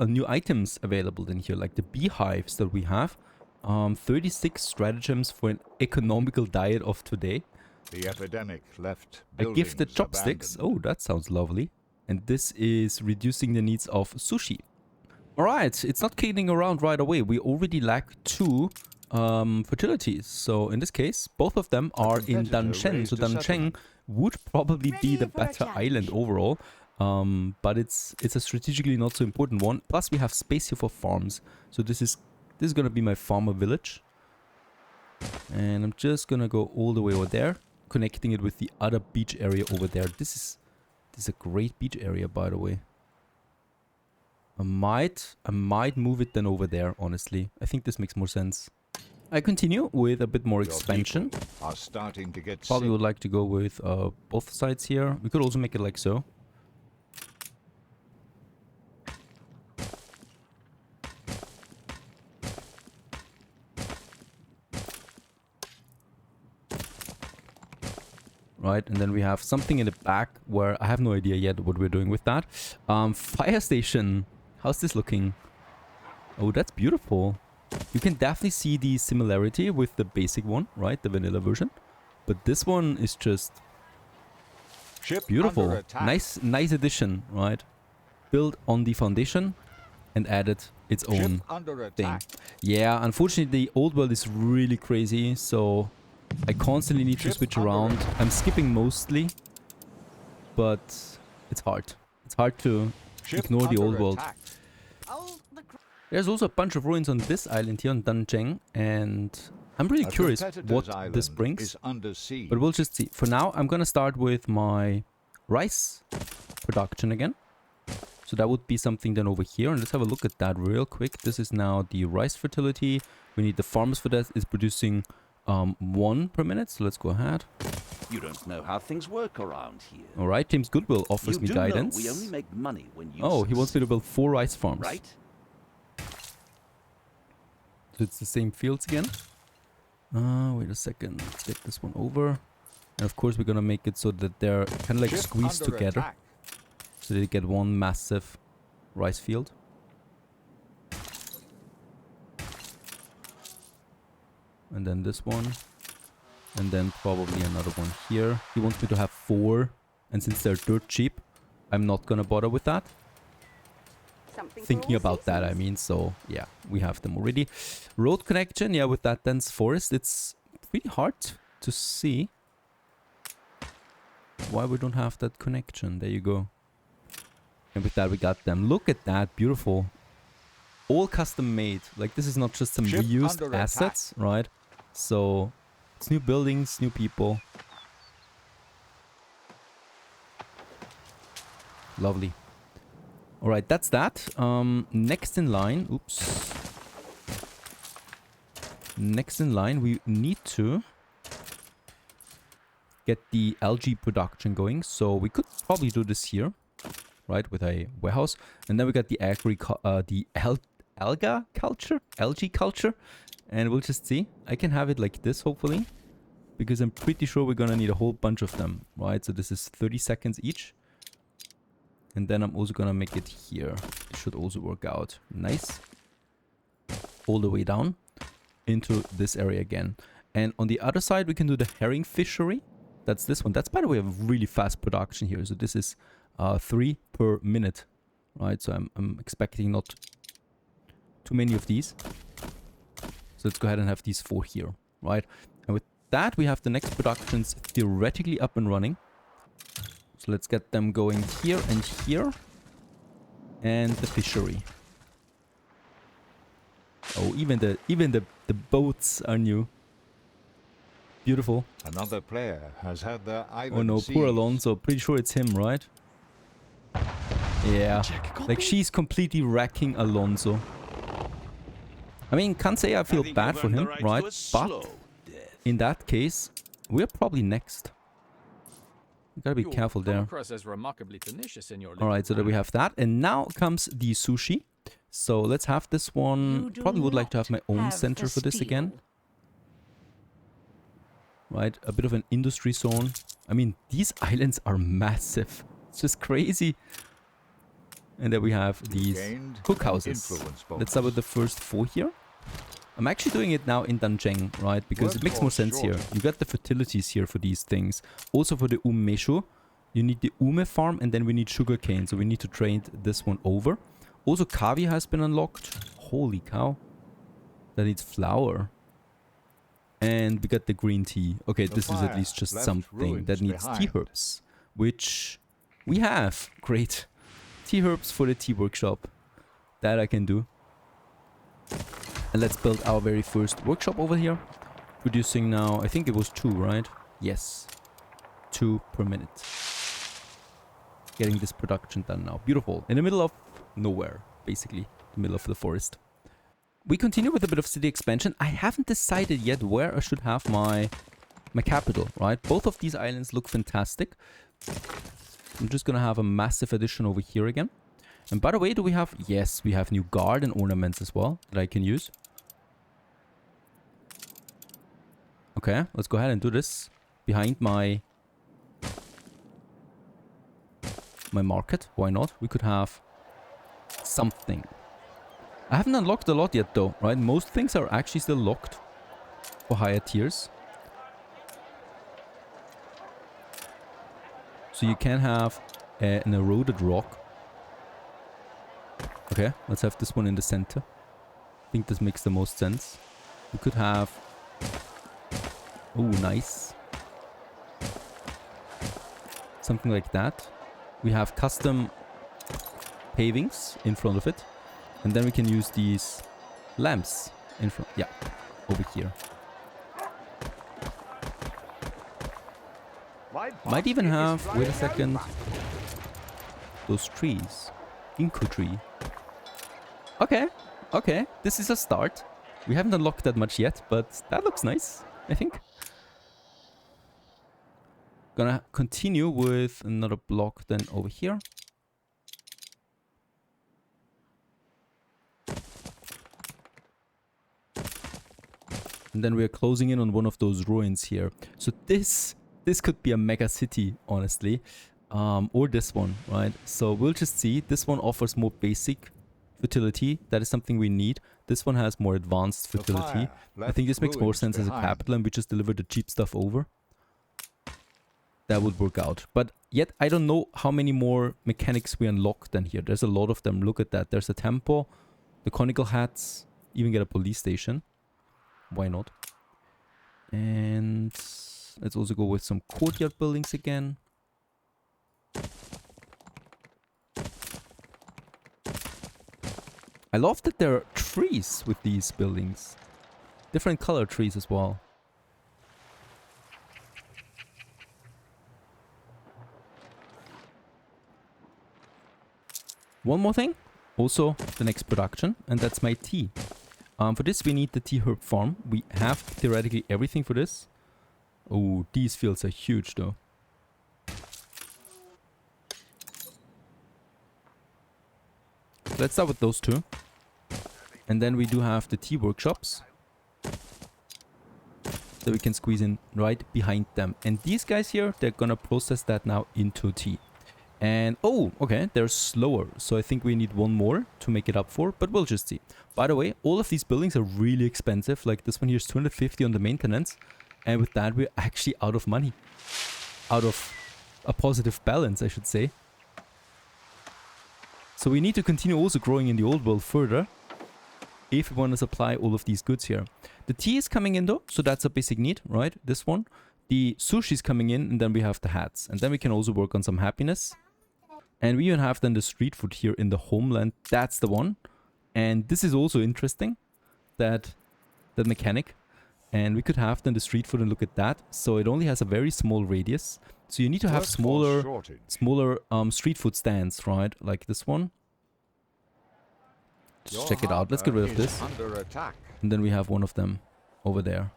new items available in here, like the beehives that we have. 36 stratagems for an economical diet of today.
The epidemic left
A gifted chopsticks. Oh, that sounds lovely. And this is reducing the needs of sushi. Alright, it's not kidding around right away. We already lack 2 fertilities. So in this case, both of them are in Dansheng. So Dansheng would probably be the better island overall. But it's a strategically not so important one. Plus we have space here for farms. So this is gonna be my farmer village. And I'm just gonna go all the way over there, connecting it with the other beach area over there. This is a great beach area, by the way. I might move it then over there, honestly. I think this makes more sense. I continue with a bit more expansion.
Are starting to get
Probably would like to go with both sides here. We could also make it like so. Right, and then we have something in the back where I have no idea yet what we're doing with that. Fire station. How's this looking? Oh, that's beautiful. You can definitely see the similarity with the basic one, right? The vanilla version. But this one is just beautiful. Nice addition, right? Built on the foundation and added its own thing. Yeah, unfortunately the old world is really crazy, so I constantly need to switch around. I'm skipping mostly, but it's hard. It's hard to ignore the old world. There's also a bunch of ruins on this island here on Dansheng, and I'm really curious what this brings. But we'll just see. For now, I'm gonna start with my rice production again. So that would be something then over here, and let's have a look at that real quick. This is now the rice fertility. We need the farmers for that. It's producing 1 per minute, so let's go ahead.
You don't know how things work around here.
Alright, Teams Goodwill offers me guidance.
We only make money when you
he wants me to build 4 rice farms.
Right?
So it's the same fields again. Wait a second. Let's get this one over. And of course we're gonna make it so that they're kind of like squeezed together. So they get one massive rice field. And then this one. And then probably another one here. He wants me to have 4. And since they're dirt cheap, I'm not gonna bother with that. Thinking about that, I mean, so yeah, we have them already. Road connection, yeah, with that dense forest, it's pretty hard to see why we don't have that connection. There you go. And with that, we got them. Look at that, beautiful. All custom made. Like, this is not just some reused assets, right? So, it's new buildings, new people. Lovely. Alright, that's that. Next in line, oops. Next in line, we need to get the algae production going. So we could probably do this here, right, with a warehouse. And then we got the alga culture, And we'll just see. I can have it like this, hopefully. Because I'm pretty sure we're gonna need a whole bunch of them, right? So this is 30 seconds each. And then I'm also gonna make it here. It should also work out. Nice. All the way down into this area again. And on the other side, we can do the herring fishery. That's this one. That's, by the way, a really fast production here. So this is 3 per minute, right? So I'm expecting not too many of these. So let's go ahead and have these 4 here, right? And with that, we have the next productions theoretically up and running. So let's get them going here and here. And the fishery. Oh, even the boats are new. Beautiful.
Another player has had their island
Oh no,
seized.
poor Alonso. Pretty sure it's him, right? Yeah. Like, she's completely wrecking Alonso. I mean, can't say I feel bad for him, right? But in that case, we're probably next. You gotta be careful there. Alright, so there we have that. And now comes the sushi. So let's have this one. Probably would like to have my own center for this again. Right, a bit of an industry zone. I mean, these islands are massive. It's just crazy. And then we have these cookhouses. Let's start with the first 4 here. I'm actually doing it now in Danjeng, right? Because it makes more sense here. You got the fertilities here for these things. Also for the umeshu, you need the ume farm and then we need sugarcane. So we need to trade this one over. Also, Kavi has been unlocked. Holy cow. That needs flour. And we got the green tea. Okay, this is at least just something that needs tea herbs. Which we have. Great. Tea herbs for the tea workshop. That I can do. And let's build our very first workshop over here. Producing now, I think it was 2, right? Yes. 2 per minute. Getting this production done now. Beautiful. In the middle of nowhere, basically. The middle of the forest. We continue with a bit of city expansion. I haven't decided yet where I should have my capital, right? Both of these islands look fantastic. I'm just gonna have a massive addition over here again. And by the way, do we have... Yes, we have new garden ornaments as well that I can use. Okay, let's go ahead and do this. Behind my market. Why not? We could have something. I haven't unlocked a lot yet though, right? Most things are actually still locked for higher tiers. So you can have an eroded rock. Okay, let's have this one in the center. I think this makes the most sense. We could have... Oh, nice. Something like that. We have custom pavings in front of it. And then we can use these lamps in front. Yeah, over here. Might even have, wait a second, those trees. Ginkgo tree. Okay, okay, this is a start. We haven't unlocked that much yet, but that looks nice, I think. Gonna continue with another block then over here. And then we are closing in on one of those ruins here. So this could be a mega city, honestly. Or this one, right? So we'll just see. This one offers more basic fertility. That is something we need. This one has more advanced fertility. I think this makes more sense as a capital and we just deliver the cheap stuff over. That would work out. But yet I don't know how many more mechanics we unlock than here. There's a lot of them. Look at that. There's a temple, the conical hats, even get a police station. Why not? And let's also go with some courtyard buildings again. I love that there are trees with these buildings. Different color trees as well. One more thing. Also the next production. And that's my tea. For this we need the tea herb farm. We have theoretically everything for this. Oh, these fields are huge though. Let's start with those two. And then we do have the tea workshops. that we can squeeze in right behind them. And these guys here, they're gonna process that now into tea. And oh, okay, they're slower, so I think we need one more to make it up for, but we'll just see. By the way, all of these buildings are really expensive. Like this one here is 250 on the maintenance, and with that we're actually out of money, out of a positive balance, I should say. So we need to continue also growing in the old world further if we want to supply all of these goods here. The tea is coming in though, so that's a basic need, right? This one. The sushi is coming in, and then we have the hats, and then we can also work on some happiness. And we even have then the street food here in the homeland. That's the one. And this is also interesting, that mechanic. And we could have then the street food and look at that. So it only has a very small radius. So you need to have smaller street food stands, right? Like this one. Just check it out. Let's get rid of this. And then we have one of them over there.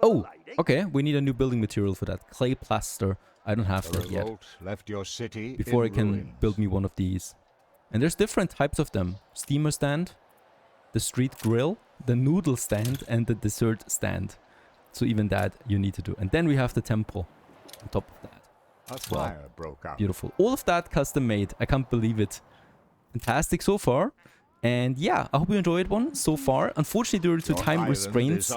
Oh, okay. We need a new building material for that. Clay plaster. I don't have that yet.
Left your city
before I can build me one of these. And there's different types of them. Steamer stand, the street grill, the noodle stand, and the dessert stand. So even that you need to do. And then we have the temple on top of that.
A fire broke out.
Beautiful. All of that custom made. I can't believe it. Fantastic so far. And yeah, I hope you enjoyed one so far. Unfortunately, due to time restraints,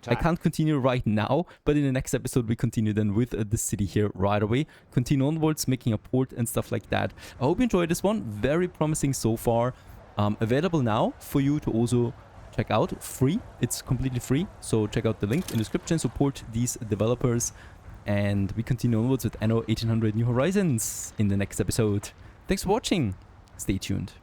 I can't continue right now. But in the next episode, we continue then with the city here right away. Continue onwards, making a port and stuff like that. I hope you enjoyed this one. Very promising so far. Available now for you to also check out. Free. It's completely free. So check out the link in the description. Support these developers. And we continue onwards with Anno 1800 New Horizons in the next episode. Thanks for watching. Stay tuned.